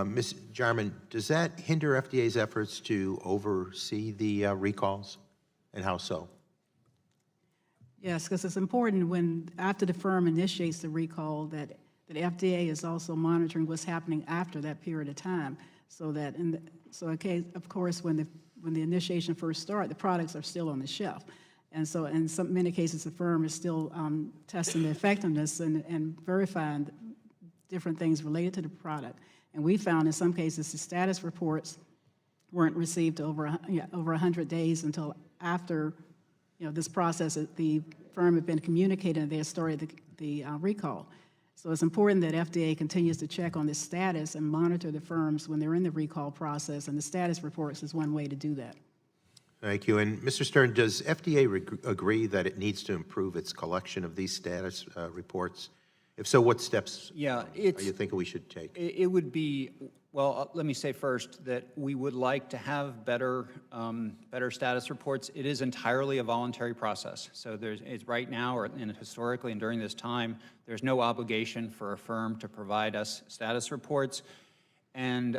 Ms. Jarman, does that hinder FDA's efforts to oversee the recalls, and how so? Yes, because it's important when, after the firm initiates the recall, that FDA is also monitoring what's happening after that period of time, so that, of course, when the initiation first starts, the products are still on the shelf. And so in many cases, the firm is still testing the effectiveness and verifying different things related to the product. And we found in some cases the status reports weren't received over 100 days until after this process, the firm had been communicating and they had started the recall. So it's important that FDA continues to check on the status and monitor the firms when they're in the recall process, and the status reports is one way to do that. Thank you. And Mr. Stern, does FDA agree that it needs to improve its collection of these status reports? If so, what steps are you thinking we should take? It would be, well, let me say first that we would like to have better status reports. It is entirely a voluntary process. So it's right now, and historically and during this time, there's no obligation for a firm to provide us status reports. And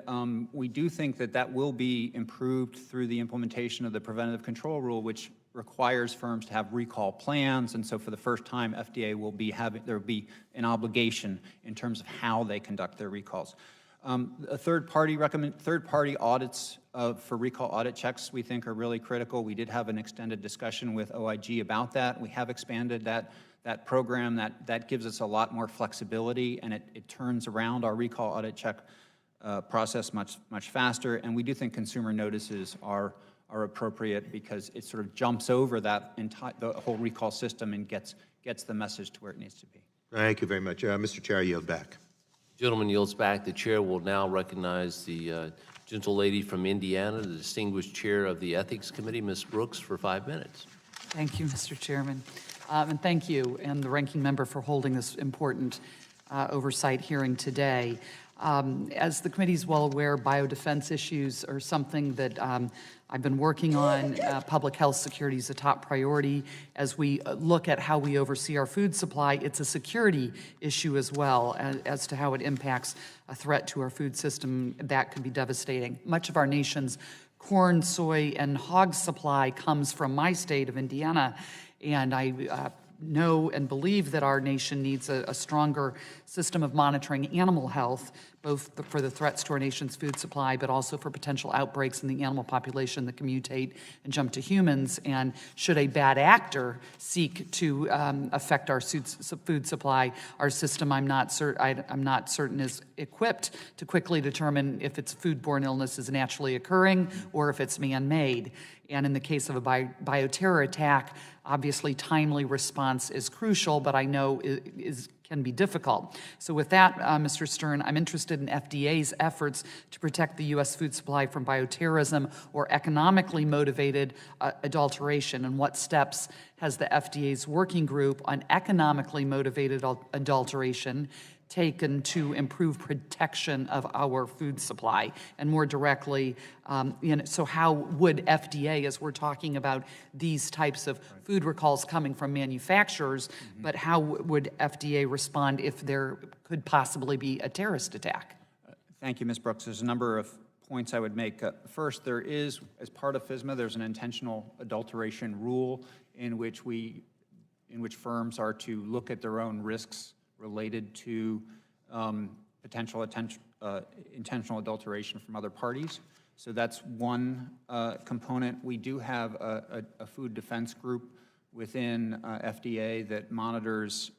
we do think that will be improved through the implementation of the preventative control rule, which requires firms to have recall plans. And so for the first time, FDA will be there will be an obligation in terms of how they conduct their recalls. Third-party audits for recall audit checks we think are really critical. We did have an extended discussion with OIG about that. We have expanded that program. That gives us a lot more flexibility, and it turns around our recall audit check process much faster. And we do think consumer notices are appropriate because it sort of jumps over the whole recall system and gets the message to where it needs to be. Thank you very much. Mr. Chair, I yield back. Gentleman yields back. The chair will now recognize the gentle lady from Indiana, the distinguished chair of the Ethics Committee, Ms. Brooks, for 5 minutes. Thank you, Mr. Chairman. And thank you and the ranking member for holding this important oversight hearing today. As the committee is well aware, biodefense issues are something that I've been working on. Public health security is a top priority. As we look at how we oversee our food supply, it's a security issue as well as to how it impacts a threat to our food system that could be devastating. Much of our nation's corn, soy, and hog supply comes from my state of Indiana, and I know and believe that our nation needs a stronger system of monitoring animal health, both for the threats to our nation's food supply, but also for potential outbreaks in the animal population that can mutate and jump to humans. And should a bad actor seek to affect our food supply, our system, I'm not certain is equipped to quickly determine if it's foodborne illness is naturally occurring or if it's man-made. And in the case of a bioterror attack, obviously timely response is crucial, but I know can be difficult. So with that, Mr. Stern, I'm interested in FDA's efforts to protect the U.S. food supply from bioterrorism or economically motivated adulteration, and what steps has the FDA's working group on economically motivated adulteration taken to improve protection of our food supply? And more directly, so how would FDA, as we're talking about these types of food recalls coming from manufacturers, but how would FDA respond if there could possibly be a terrorist attack? Thank you, Ms. Brooks. There's a number of points I would make. First, there is, as part of FSMA, there's an intentional adulteration rule in which firms are to look at their own risks related to potential intentional adulteration from other parties. So that's one component. We do have a food defense group within FDA that monitors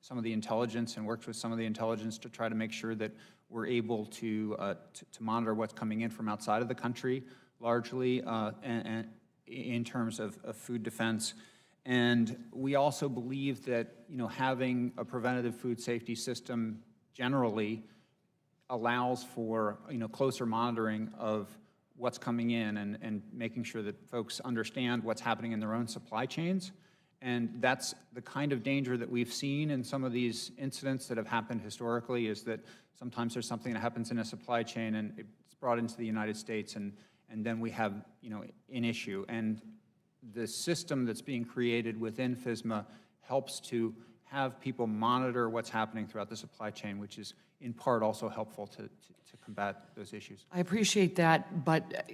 some of the intelligence and works with some of the intelligence to try to make sure that we're able to monitor what's coming in from outside of the country, largely and in terms of food defense. And we also believe that, having a preventative food safety system generally allows for, closer monitoring of what's coming in and making sure that folks understand what's happening in their own supply chains. And that's the kind of danger that we've seen in some of these incidents that have happened historically, is that sometimes there's something that happens in a supply chain and it's brought into the United States, and then we have, an issue. And the system that's being created within FSMA helps to have people monitor what's happening throughout the supply chain, which is in part also helpful to combat those issues. I appreciate that, but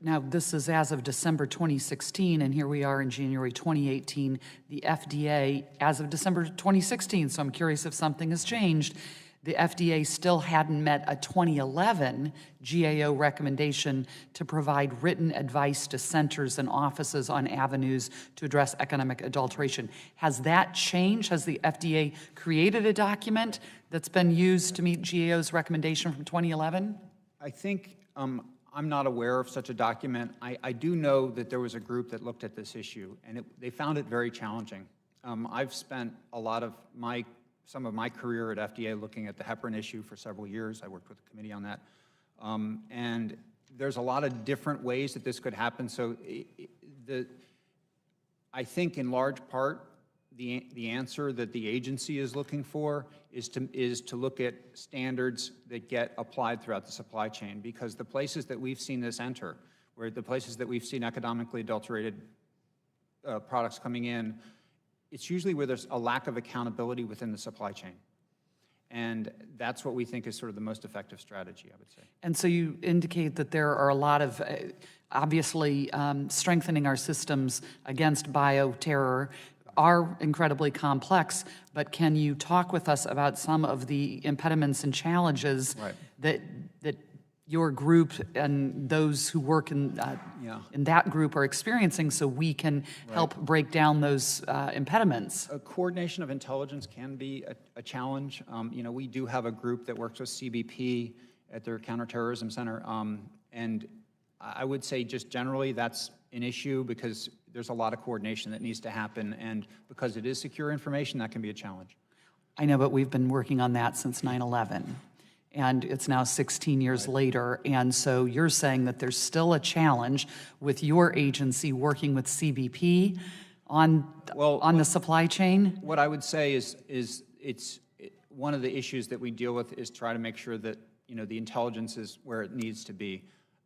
now this is as of December 2016, and here we are in January 2018. The FDA, as of December 2016, so I'm curious if something has changed, the FDA still hadn't met a 2011 GAO recommendation to provide written advice to centers and offices on avenues to address economic adulteration. Has that changed? Has the FDA created a document that's been used to meet GAO's recommendation from 2011? I think I'm not aware of such a document. I do know that there was a group that looked at this issue, and they found it very challenging. I've spent a lot of some of my career at FDA looking at the heparin issue for several years. I worked with the committee on that. And there's a lot of different ways that this could happen. So I think in large part, the answer that the agency is looking for is to look at standards that get applied throughout the supply chain, because the places that we've seen this enter, where the places that we've seen economically adulterated products coming in, it's usually where there's a lack of accountability within the supply chain. And that's what we think is sort of the most effective strategy, I would say. And so you indicate that there are a lot of, obviously, strengthening our systems against bioterror are incredibly complex, but can you talk with us about some of the impediments and challenges that your group and those who work in that group are experiencing, so we can help break down those impediments? A coordination of intelligence can be a challenge. We do have a group that works with CBP at their Counterterrorism Center, and I would say just generally that's an issue because there's a lot of coordination that needs to happen, and because it is secure information, that can be a challenge. I know, but we've been working on that since 9/11. And it's now 16 years later, and so you're saying that there's still a challenge with your agency working with CBP on the supply chain? What I would say is one of the issues that we deal with is try to make sure that the intelligence is where it needs to be.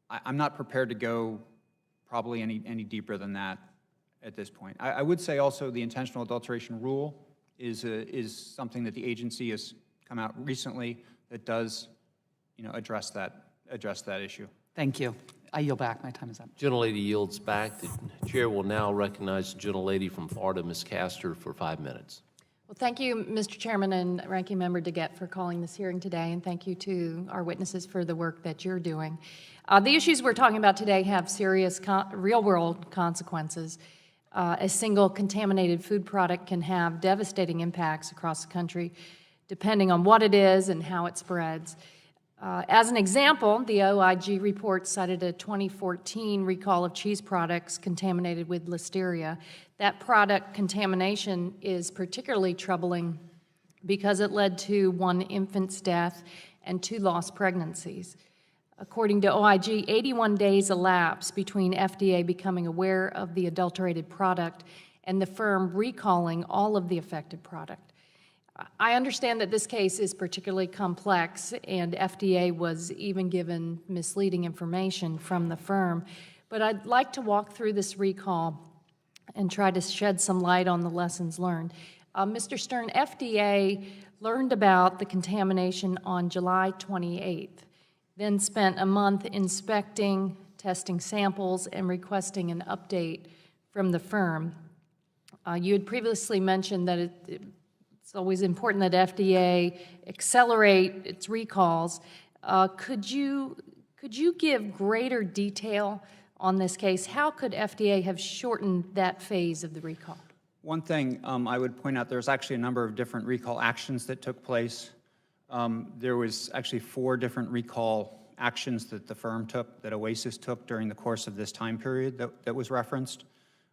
I'm not prepared to go probably any deeper than that at this point. I would say also the intentional adulteration rule is something that the agency has come out recently that does, address that issue. Thank you. I yield back. My time is up. Gentlelady yields back. The chair will now recognize the gentlelady from Florida, Ms. Castor, for 5 minutes. Well, thank you, Mr. Chairman and Ranking Member DeGette, for calling this hearing today, and thank you to our witnesses for the work that you're doing. The issues we're talking about today have serious real-world consequences. A single contaminated food product can have devastating impacts across the country, depending on what it is and how it spreads. As an example, the OIG report cited a 2014 recall of cheese products contaminated with listeria. That product contamination is particularly troubling because it led to 1 infant's death and 2 lost pregnancies. According to OIG, 81 days elapsed between FDA becoming aware of the adulterated product and the firm recalling all of the affected product. I understand that this case is particularly complex, and FDA was even given misleading information from the firm, but I'd like to walk through this recall and try to shed some light on the lessons learned. Mr. Stern, FDA learned about the contamination on July 28th, then spent a month inspecting, testing samples, and requesting an update from the firm. You had previously mentioned that it's always important that FDA accelerate its recalls. Could you give greater detail on this case? How could FDA have shortened that phase of the recall? One thing I would point out, there's actually a number of different recall actions that took place. There was actually 4 different recall actions that the firm took, that Oasis took during the course of this time period that was referenced.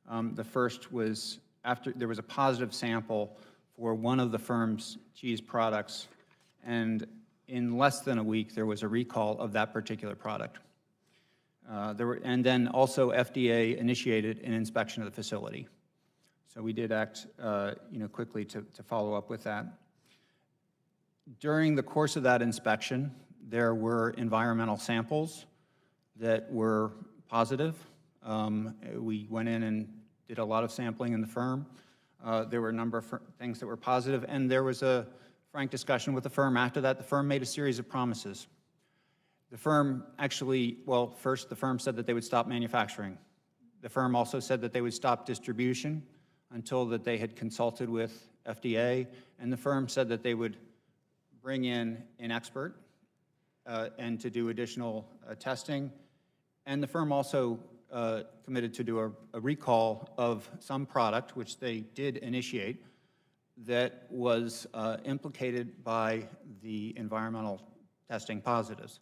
The first was after there was a positive sample for one of the firm's cheese products, and in less than a week there was a recall of that particular product. And then also FDA initiated an inspection of the facility. So we did act quickly to follow up with that. During the course of that inspection, there were environmental samples that were positive. We went in and did a lot of sampling in the firm. There were a number of things that were positive, and there was a frank discussion with the firm. After that, the firm made a series of promises. The firm actually, well, first the firm said that they would stop manufacturing. The firm also said that they would stop distribution until that they had consulted with FDA, and the firm said that they would bring in an expert and to do additional testing. And the firm also committed to do a recall of some product, which they did initiate, that was implicated by the environmental testing positives.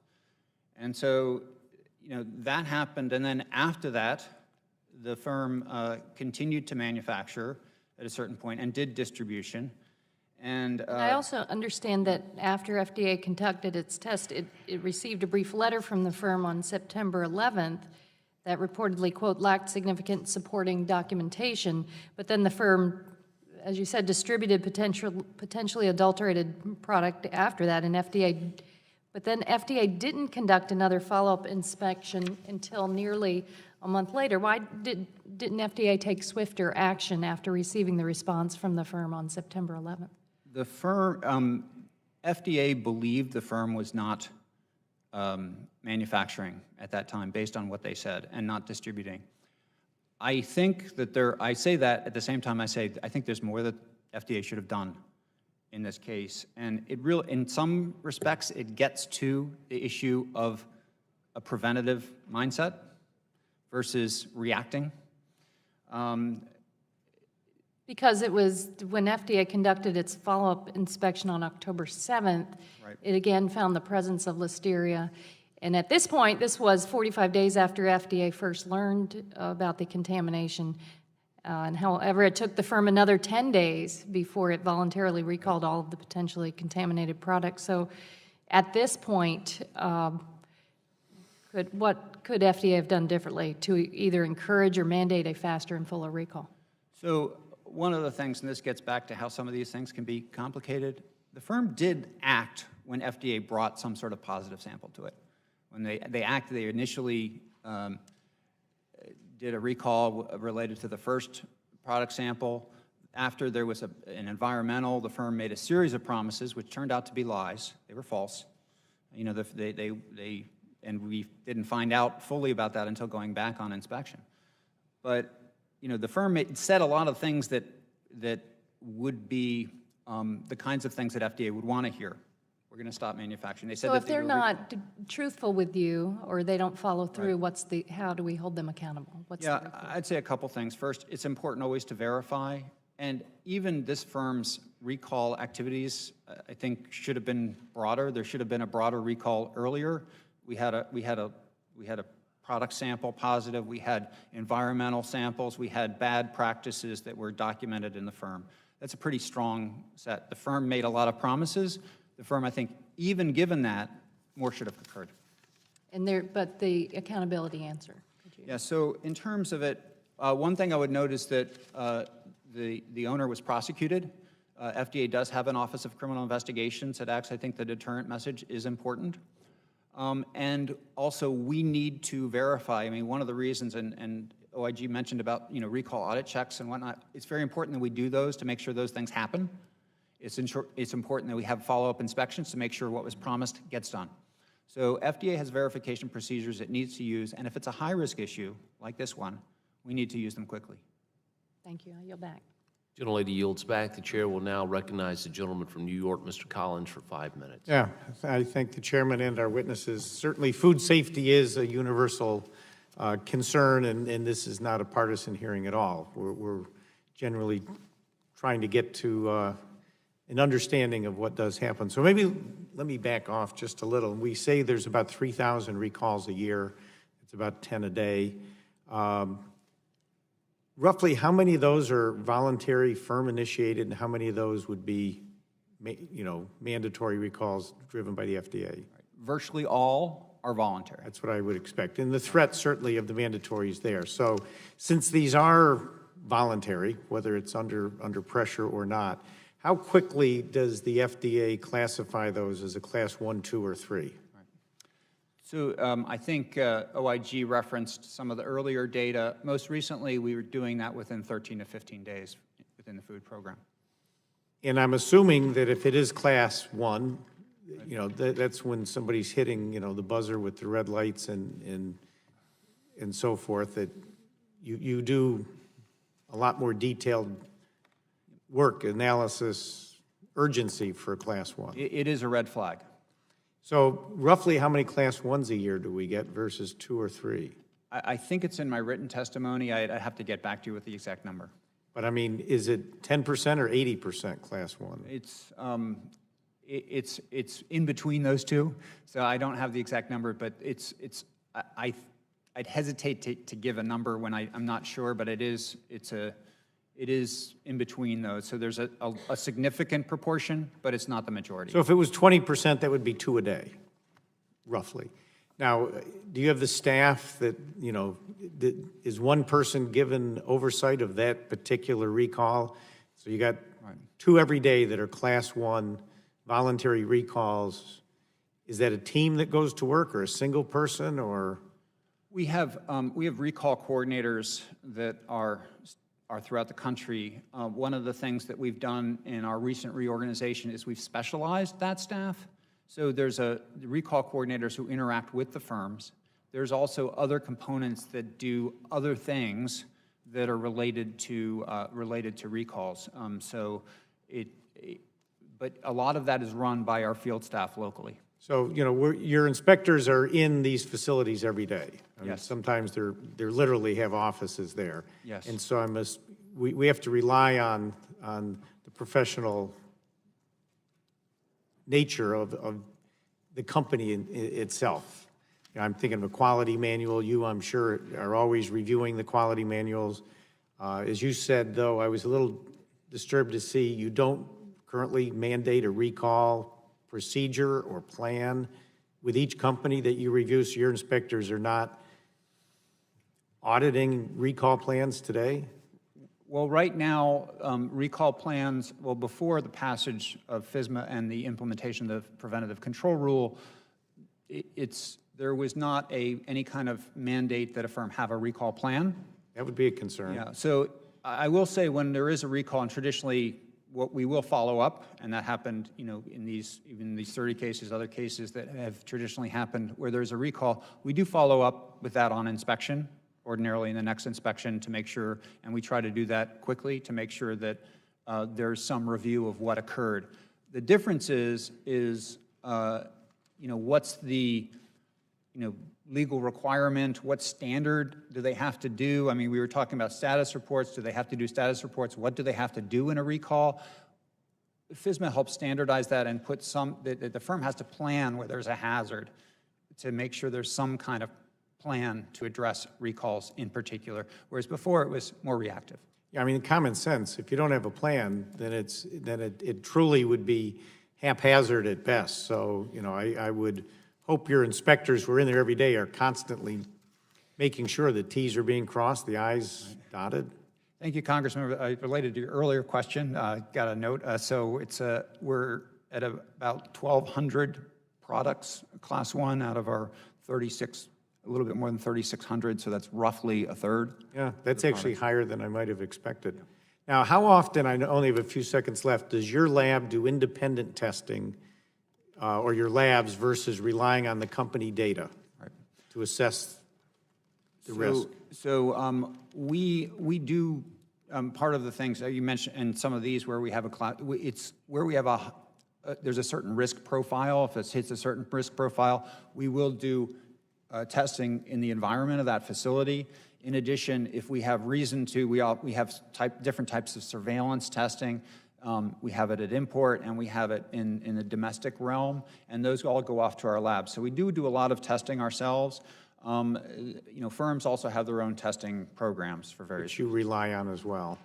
And so, that happened, and then after that, the firm continued to manufacture at a certain point and did distribution. And I also understand that after FDA conducted its test, it received a brief letter from the firm on September 11th that reportedly, quote, lacked significant supporting documentation, but then the firm, as you said, distributed potentially adulterated product after that, and but then FDA didn't conduct another follow-up inspection until nearly a month later. Why didn't FDA take swifter action after receiving the response from the firm on September 11th? The firm, FDA believed the firm was not manufacturing at that time based on what they said and not distributing. I think that I say that at the same time I think there's more that FDA should have done in this case. And it really, in some respects, it gets to the issue of a preventative mindset versus reacting. Because it was when FDA conducted its follow-up inspection on October 7th, right. It again found the presence of listeria. And at this point, this was 45 days after FDA first learned about the contamination. And however, it took the firm another 10 days before it voluntarily recalled all of the potentially contaminated products. So at this point, what could FDA have done differently to either encourage or mandate a faster and fuller recall? So one of the things, and this gets back to how some of these things can be complicated, the firm did act when FDA brought some sort of positive sample to it. When they acted, they initially did a recall related to the first product sample. After there was an environmental, the firm made a series of promises, which turned out to be lies. They were false. And we didn't find out fully about that until going back on inspection. But the firm said a lot of things that would be the kinds of things that FDA would want to hear. We're going to stop manufacturing. They said so that if they're not truthful with you or they don't follow through, right. How do we hold them accountable? I'd say a couple things. First, it's important always to verify And even this firm's recall activities, I think, should have been broader. There should have been a broader recall earlier. We had a product sample positive. We had environmental samples. We had bad practices that were documented in the firm. That's a pretty strong set. The firm made a lot of promises. The firm, I think, even given that, more should have occurred. But the accountability answer. Yeah, so in terms of it, one thing I would note is that the owner was prosecuted. FDA does have an Office of Criminal Investigations that acts. I think the deterrent message is important. And also, we need to verify. I mean, one of the reasons, and OIG mentioned about, recall audit checks and whatnot, it's very important that we do those to make sure those things happen. It's important that we have follow-up inspections to make sure what was promised gets done. So FDA has verification procedures it needs to use, and if it's a high-risk issue, like this one, we need to use them quickly. Thank you. I yield back. Gentlelady yields back. The chair will now recognize the gentleman from New York, Mr. Collins, for 5 minutes. Yeah, I thank the chairman and our witnesses. Certainly, food safety is a universal concern, and this is not a partisan hearing at all. We're generally trying to get to an understanding of what does happen. So maybe let me back off just a little. We say there's about 3,000 recalls a year. It's about 10 a day. Roughly how many of those are voluntary, firm-initiated, and how many of those would be, mandatory recalls driven by the FDA? Virtually all are voluntary. That's what I would expect. And the threat certainly of the mandatory is there. So since these are voluntary, whether it's under pressure or not, how quickly does the FDA classify those as a class 1, 2, or 3? So I think OIG referenced some of the earlier data. Most recently, we were doing that within 13 to 15 days within the food program. And I'm assuming that if it is class 1, that's when somebody's hitting, the buzzer with the red lights and so forth, that you do a lot more detailed work, analysis, urgency for class 1. It is a red flag. So roughly how many class 1s a year do we get versus 2 or 3? I think it's in my written testimony. I have to get back to you with the exact number. But I mean, is it 10% or 80% class 1? It's in between those two, so I don't have the exact number, but I'd hesitate to give a number when I'm not sure, but it is in between those. So there's a significant proportion, but it's not the majority. So if it was 20%, that would be 2 a day, roughly. Now, do you have the staff that, is one person given oversight of that particular recall? So you got 2 every day that are class 1 voluntary recalls. Is that a team that goes to work or a single person or? We have recall coordinators that are throughout the country. One of the things that we've done in our recent reorganization is we've specialized that staff. So there's recall coordinators who interact with the firms. There's also other components that do other things that are related to recalls. But a lot of that is run by our field staff locally. So, your inspectors are in these facilities every day. I mean, yes. Sometimes they're literally have offices there. Yes. And so we have to rely on the professional nature of the company itself. I'm thinking of a quality manual. You, I'm sure, are always reviewing the quality manuals. As you said, though, I was a little disturbed to see you don't currently mandate a recall procedure or plan with each company that you review, so your inspectors are not auditing recall plans today? Well, right now, recall plans, before the passage of FSMA and the implementation of the preventative control rule, there was not any kind of mandate that a firm have a recall plan. That would be a concern. Yeah, so I will say when there is a recall, and traditionally what we will follow up, and that happened, in these 30 cases, other cases that have traditionally happened where there's a recall, we do follow up with that on inspection, ordinarily in the next inspection to make sure, and we try to do that quickly to make sure that there's some review of what occurred. The difference is what's the, legal requirement? What standard do they have to do? I mean, we were talking about status reports. Do they have to do status reports? What do they have to do in a recall? FSMA helps standardize that and put the firm has to plan where there's a hazard to make sure there's some kind of plan to address recalls in particular, whereas before it was more reactive. Yeah, I mean, common sense, if you don't have a plan, then it truly would be haphazard at best. So, you know, I would hope your inspectors who are in there every day are constantly making sure the T's are being crossed, the I's dotted. Thank you, Congressman. Related to your earlier question, got a note. So we're at about 1,200 products, Class 1, out of our 36, a little bit more than 3,600, so that's roughly a third. Yeah, that's actually higher than I might have expected. Now, how often, I only have a few seconds left, does your lab do independent testing, or your labs, versus relying on the company data to assess the risk? So we do part of the things that you mentioned, and some of these where we have it's where we have there's a certain risk profile. If it hits a certain risk profile, we will do testing in the environment of that facility. In addition, if we have reason to, we have different types of surveillance testing. We have it at import, and we have it in the domestic realm, and those all go off to our lab. So we do a lot of testing ourselves. You know, firms also have their own testing programs for various. Which you rely on as well.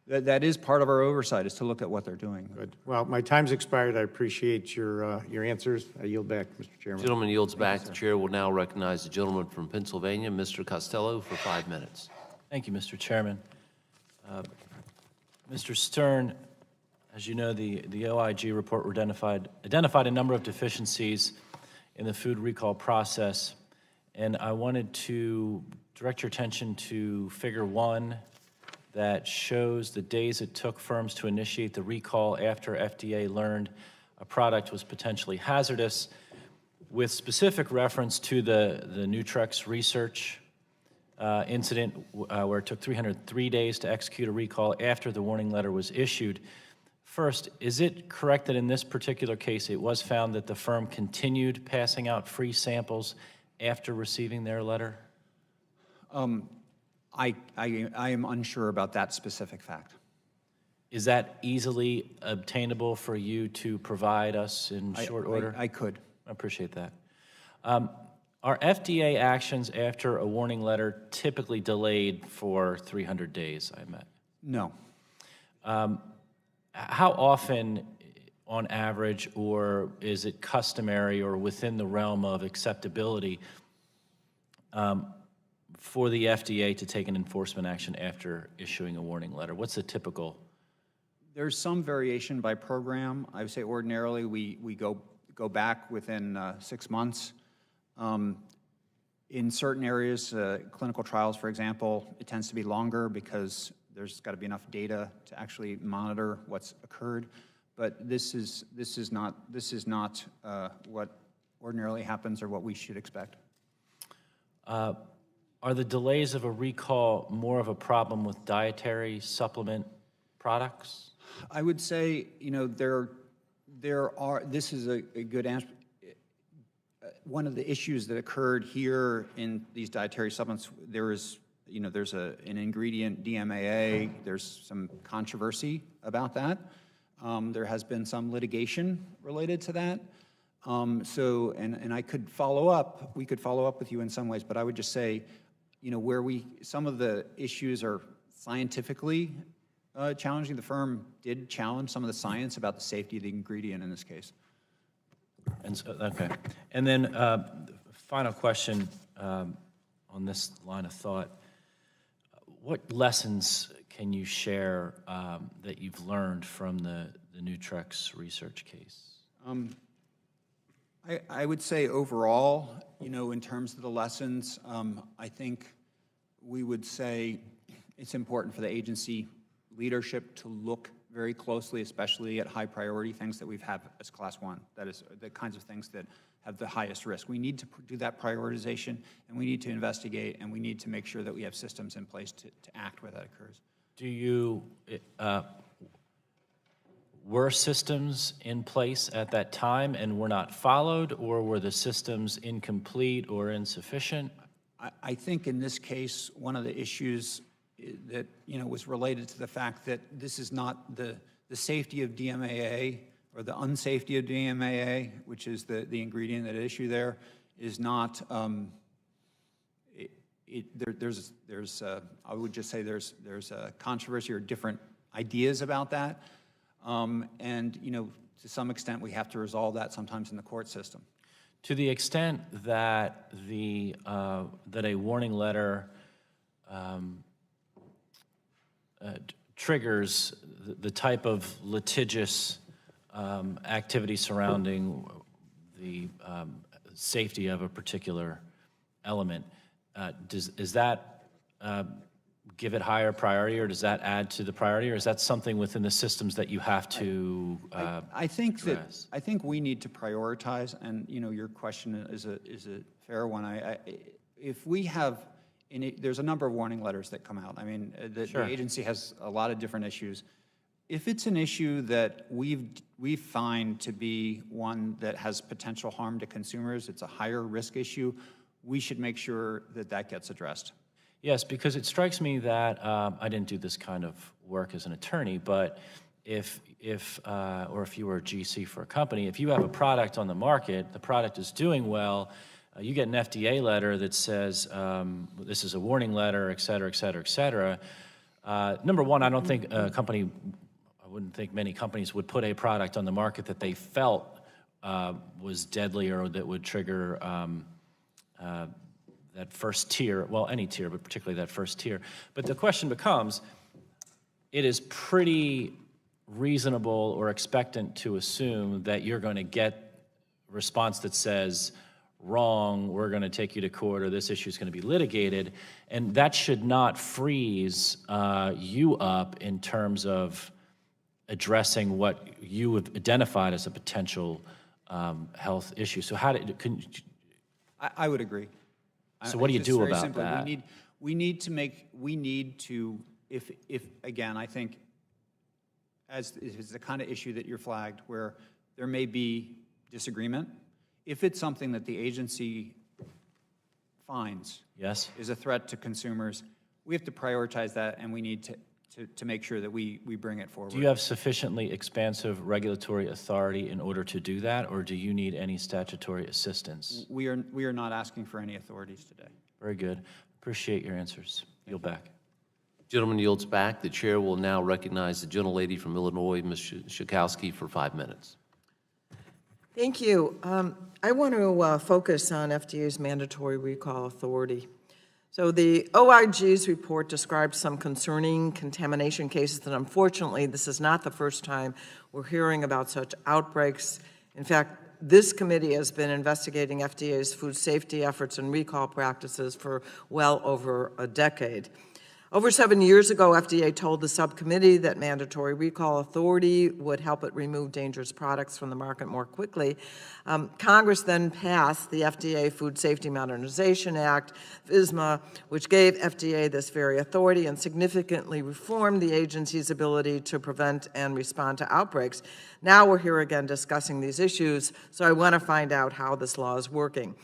That is part of our oversight, is to look at what they're doing. Good. Well, my time's expired. I appreciate your answers. I yield back, Mr. Chairman. Gentleman yields back. The chair will now recognize the gentleman from Pennsylvania, Mr. Costello, for 5 minutes. Thank you, Mr. Chairman. Mr. Stern, as you know, the OIG report identified a number of deficiencies in the food recall process, and I wanted to direct your attention to Figure 1 that shows the days it took firms to initiate the recall after FDA learned a product was potentially hazardous, with specific reference to the Nutrex research incident where it took 303 days to execute a recall after the warning letter was issued. First, is it correct that in this particular case it was found that the firm continued passing out free samples after receiving their letter? I am unsure about that specific fact. Is that easily obtainable for you to provide us in short order? I could. I appreciate that. Are FDA actions after a warning letter typically delayed for 300 days, I meant? No. How often, on average, or is it customary or within the realm of acceptability for the FDA to take an enforcement action after issuing a warning letter? What's the typical? There's some variation by program. I would say ordinarily we go back within 6 months. In certain areas, clinical trials, for example, it tends to be longer because there's got to be enough data to actually monitor what's occurred. But this is not what ordinarily happens or what we should expect. Are the delays of a recall more of a problem with dietary supplement products? I would say, you know, this is a good answer. One of the issues that occurred here in these dietary supplements, there's an ingredient, DMAA, there's some controversy about that. There has been some litigation related to that. And I could follow up, we could follow up with you in some ways, but I would just say, you know, some of the issues are scientifically challenging. The firm did challenge some of the science about the safety of the ingredient in this case. And so, okay. And then final question on this line of thought. What lessons can you share that you've learned from the Nutrex research case? I would say overall, you know, in terms of the lessons, I think we would say it's important for the agency leadership to look very closely, especially at high priority things that we've had as Class 1. That is the kinds of things that have the highest risk. We need to do that prioritization, and we need to investigate, and we need to make sure that we have systems in place to act where that occurs. Do you, were systems in place at that time and were not followed, or were the systems incomplete or insufficient? I think in this case, one of the issues that, was related to the fact that this is not the safety of DMAA or the unsafety of DMAA, which is the ingredient at issue there, is not, I would just say there's a controversy or different ideas about that. And, to some extent, we have to resolve that sometimes in the court system. To the extent that that a warning letter triggers the type of litigious activity surrounding the safety of a particular element, is that give it higher priority, or does that add to the priority, or is that something within the systems that you have to I think address? I think we need to prioritize, and your question is a fair one. If we have, there's a number of warning letters that come out. I mean, the agency has a lot of different issues. If it's an issue that we find to be one that has potential harm to consumers, it's a higher risk issue, we should make sure that that gets addressed. Yes, because it strikes me that I didn't do this kind of work as an attorney, but if you were a GC for a company, if you have a product on the market, the product is doing well, you get an FDA letter that says this is a warning letter, et cetera, et cetera, et cetera. Number one, I don't think I wouldn't think many companies would put a product on the market that they felt was deadly or that would trigger that first tier, well, any tier, but particularly that first tier. But the question becomes, it is pretty reasonable or expectant to assume that you're going to get a response that says, wrong, we're going to take you to court, or this issue is going to be litigated, and that should not freeze you up in terms of addressing what you have identified as a potential health issue. So how did, I would agree. So what do you do about simply, that? We need to, if again, I think as is the kind of issue that you're flagged where there may be disagreement, if it's something that the agency finds is a threat to consumers, we have to prioritize that, and we need to make sure that we bring it forward. Do you have sufficiently expansive regulatory authority in order to do that, or do you need any statutory assistance? We are not asking for any authorities today. Very good. Appreciate your answers. Yield back. Gentleman yields back. The chair will now recognize the gentlelady from Illinois, Ms. Schakowsky, for 5 minutes. Thank you. I want to focus on FDA's mandatory recall authority. So the OIG's report describes some concerning contamination cases, and unfortunately, this is not the first time we're hearing about such outbreaks. In fact, this committee has been investigating FDA's food safety efforts and recall practices for well over a decade. Over 7 years ago, FDA told the subcommittee that mandatory recall authority would help it remove dangerous products from the market more quickly. Congress then passed the FDA Food Safety Modernization Act, FSMA, which gave FDA this very authority and significantly reformed the agency's ability to prevent and respond to outbreaks. Now we're here again discussing these issues, so I want to find out how this law is working.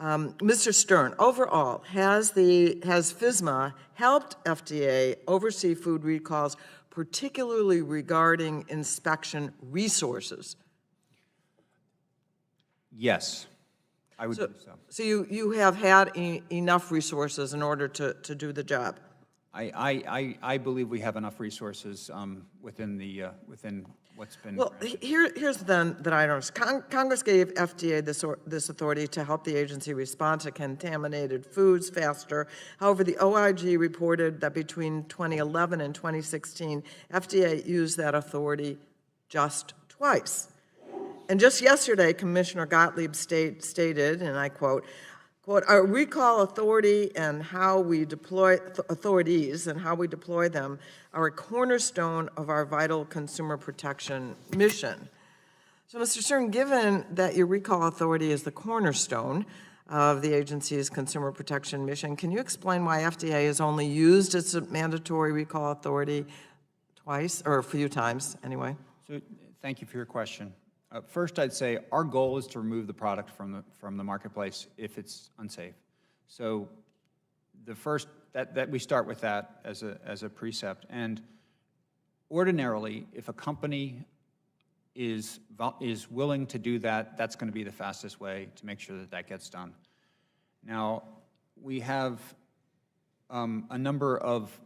Mr. Stern, overall, has FSMA helped FDA oversee food recalls, particularly regarding inspection resources? Yes, I would do so. So you have had enough resources in order to do the job? I believe we have enough resources within what's been granted. Here's then that I don't know. Congress gave FDA this authority to help the agency respond to contaminated foods faster. However, the OIG reported that between 2011 and 2016, FDA used that authority just twice. And just yesterday, Commissioner Gottlieb stated, and I quote, our recall authority and how we deploy authorities and how we deploy them are a cornerstone of our vital consumer protection mission. So, Mr. Stern, given that your recall authority is the cornerstone of the agency's consumer protection mission, can you explain why FDA has only used its mandatory recall authority twice, or a few times anyway? So thank you for your question. First, I'd say our goal is to remove the product from the marketplace if it's unsafe. So the first, that we start with that as a precept. And ordinarily, if a company is willing to do that, that's going to be the fastest way to make sure that that gets done. Now, we have a number of,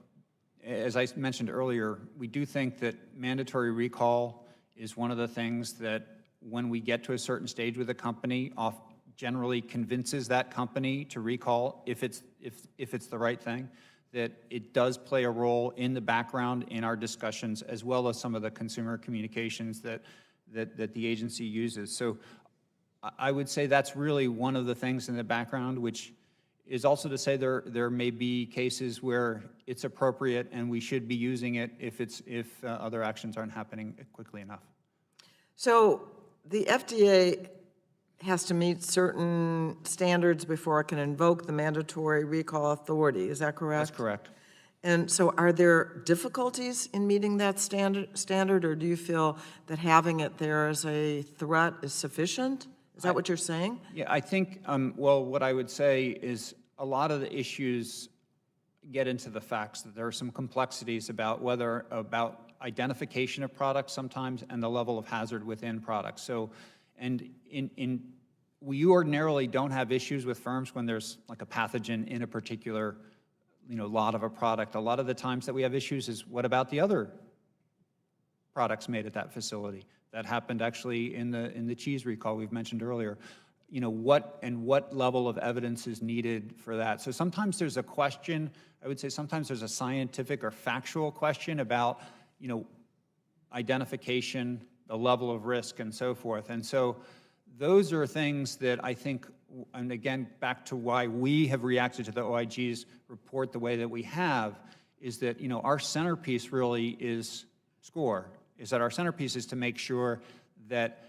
as I mentioned earlier, we do think that mandatory recall is one of the things that when we get to a certain stage with a company, generally convinces that company to recall if it's the right thing, that it does play a role in the background in our discussions, as well as some of the consumer communications that the agency uses. So I would say that's really one of the things in the background, which is also to say there may be cases where it's appropriate and we should be using it if other actions aren't happening quickly enough. So the FDA has to meet certain standards before it can invoke the mandatory recall authority. Is that correct? That's correct. And so are there difficulties in meeting that standard, or do you feel that having it there as a threat is sufficient? Is that what you're saying? Yeah, I think, well, what I would say is a lot of the issues get into the facts that there are some complexities about identification of products sometimes and the level of hazard within products. So, and we ordinarily don't have issues with firms when there's like a pathogen in a particular lot of a product. A lot of the times that we have issues is what about the other products made at that facility? That happened actually in the cheese recall we've mentioned earlier. What level of evidence is needed for that? So sometimes there's a question, I would say sometimes there's a scientific or factual question about, identification, the level of risk, and so forth. And so those are things that I think, and again, back to why we have reacted to the OIG's report the way that we have, is that, our centerpiece really is our centerpiece is to make sure that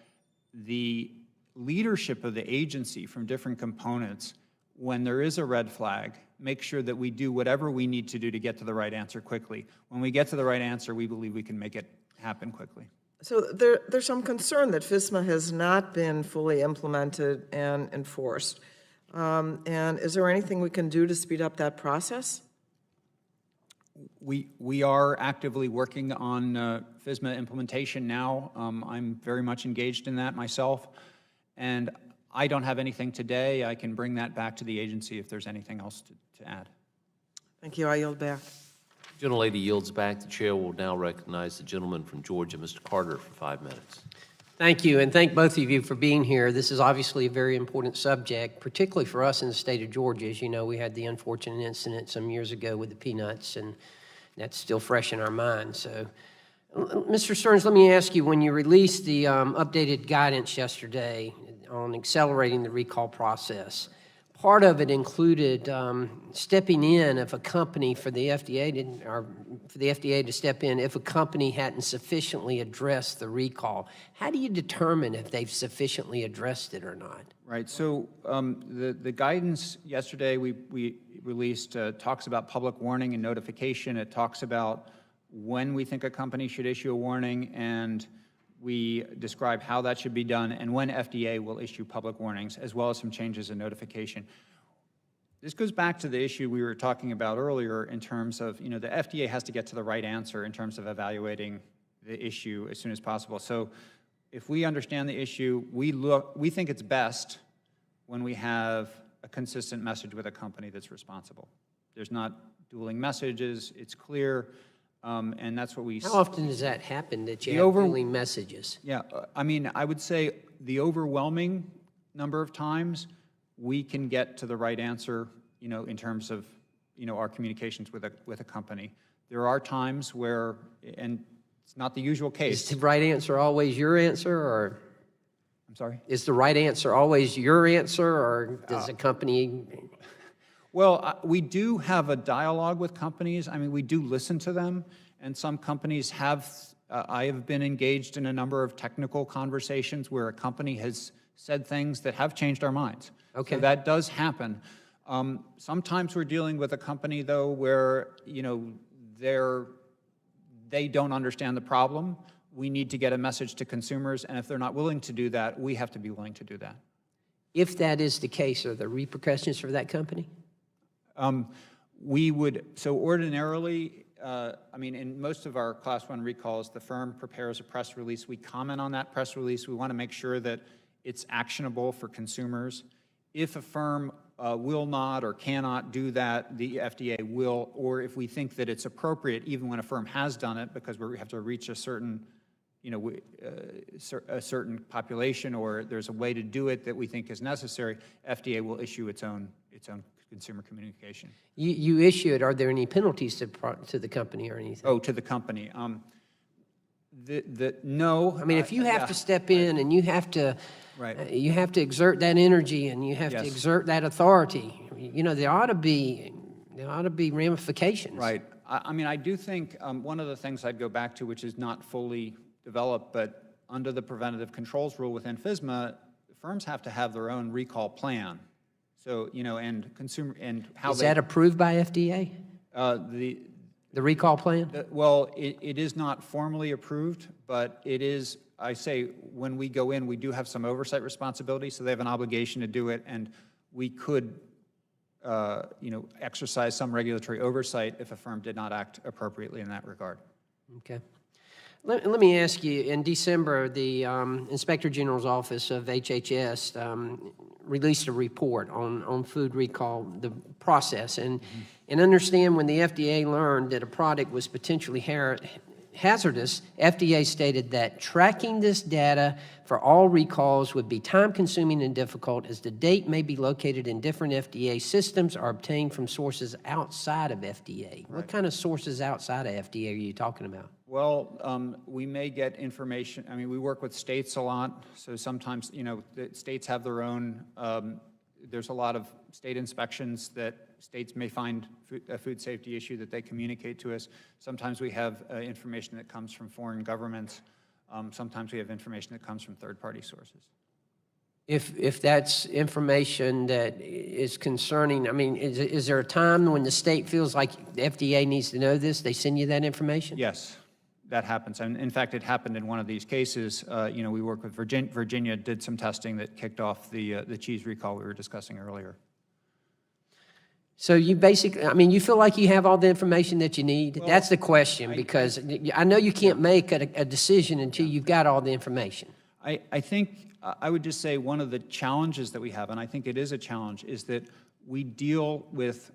the leadership of the agency from different components, when there is a red flag, make sure that we do whatever we need to do to get to the right answer quickly. When we get to the right answer, we believe we can make it happen quickly. So there's some concern that FSMA has not been fully implemented and enforced. And is there anything we can do to speed up that process? We are actively working on FSMA implementation now. I'm very much engaged in that myself. And I don't have anything today. I can bring that back to the agency if there's anything else to add. Thank you. I yield back. Gentlelady yields back. The chair will now recognize the gentleman from Georgia, Mr. Carter, for 5 minutes. Thank you, and thank both of you for being here. This is obviously a very important subject, particularly for us in the state of Georgia. As you know, we had the unfortunate incident some years ago with the peanuts, and that's still fresh in our minds. So, Mr. Stearns, let me ask you, when you released the updated guidance yesterday on accelerating the recall process, part of it included stepping in if a company for the FDA to step in if a company hadn't sufficiently addressed the recall. How do you determine if they've sufficiently addressed it or not? Right. So the guidance yesterday we released talks about public warning and notification. It talks about when we think a company should issue a warning, and we describe how that should be done and when FDA will issue public warnings, as well as some changes in notification. This goes back to the issue we were talking about earlier in terms of, the FDA has to get to the right answer in terms of evaluating the issue as soon as possible. So if we understand the issue, we think it's best when we have a consistent message with a company that's responsible. There's not dueling messages, it's clear. And that's what we... How often does that happen, that you have dueling messages? Yeah, I would say the overwhelming number of times we can get to the right answer, in terms of, our communications with a company. There are times where, and it's not the usual case. Is the right answer always your answer, or? I'm sorry? Is the right answer always your answer, or does a company... Well, we do have a dialogue with companies. We do listen to them, and some companies have, I have been engaged in a number of technical conversations where a company has said things that have changed our minds. Okay. So that does happen. Sometimes we're dealing with a company, though, where, they don't understand the problem. we need to get a message to consumers, and if they're not willing to do that, we have to be willing to do that. If that is the case, are there repercussions for that company? We would, so ordinarily, I mean, in most of our Class 1 recalls, the firm prepares a press release. We comment on that press release. We want to make sure that it's actionable for consumers. If a firm will not or cannot do that, the FDA will, or if we think that it's appropriate, even when a firm has done it, because we have to reach a certain, you know, a certain population, or there's a way to do it that we think is necessary, FDA will issue its own consumer communication. You issue it. Are there any penalties to the company or anything? Oh, to the company. No. I mean, if you have to step in and you have to, you have to exert that energy and you have to exert that authority, you know, there ought to be ramifications. Right. I mean, I do think one of the things I'd go back to, which is not fully developed, but under the preventative controls rule within FSMA, firms have to have their own recall plan. So, you know, and consumer, and how is that approved by FDA? The recall plan? Well, it is not formally approved, but it is, I say, when we go in, we do have some oversight responsibility, so they have an obligation to do it, and we could, you know, exercise some regulatory oversight if a firm did not act appropriately in that regard. Okay. Let me ask you, in December, the Inspector General's Office of HHS released a report on food recall, the process, and understand when the FDA learned that a product was potentially hazardous, FDA stated that tracking this data for all recalls would be time-consuming and difficult, as the date may be located in different FDA systems or obtained from sources outside of FDA. Right. What kind of sources outside of FDA are you talking about? Well, we may get information. I mean, we work with states a lot, so sometimes, you know, the states have their own, there's a lot of state inspections that states may find a food safety issue that they communicate to us. Sometimes we have information that comes from foreign governments. Sometimes we have information that comes from third-party sources. If that's information that is concerning, I mean, is there a time when the state feels like the FDA needs to know this, they send you that information? Yes. That happens, and in fact, it happened in one of these cases. You know, we work with Virginia. Virginia did some testing that kicked off the cheese recall we were discussing earlier. So you basically, I mean, you feel like you have all the information that you need? Well, that's the question, because I know you can't make a decision until you've got all the information. I think I would just say one of the challenges that we have, and I think it is a challenge, is that we deal with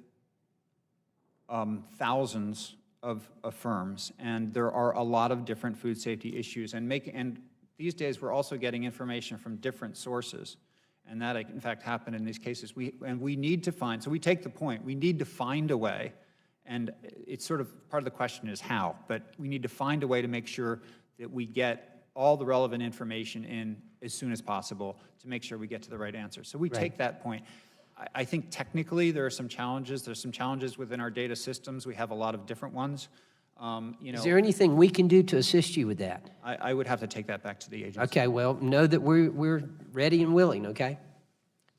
thousands of firms, and there are a lot of different food safety issues, and these days we're also getting information from different sources, and that in fact happened in these cases. We need to find, so we take the point, we need to find a way, and it's sort of part of the question is how, but we need to find a way to make sure that we get all the relevant information in as soon as possible to make sure we get to the right answer. So we take that point. I think technically there are some challenges. There's some challenges within our data systems. We have a lot of different ones. You know, is there anything we can do to assist you with that? I would have to take that back to the agency. Okay, well, know that we're ready and willing, okay?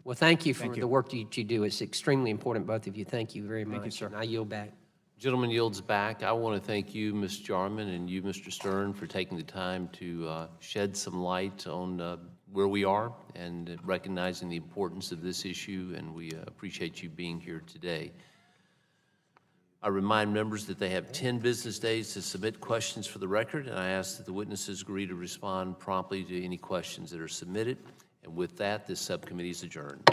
Well, thank you for the work that you do. It's extremely important, both of you. Thank you very much. Thank you, sir. And I yield back. Gentleman yields back. I want to thank you, Ms. Jarman, and you, Mr. Stern, for taking the time to shed some light on where we are and recognizing the importance of this issue, and we appreciate you being here today. I remind members that they have 10 business days to submit questions for the record, and I ask that the witnesses agree to respond promptly to any questions that are submitted. And with that, this subcommittee is adjourned.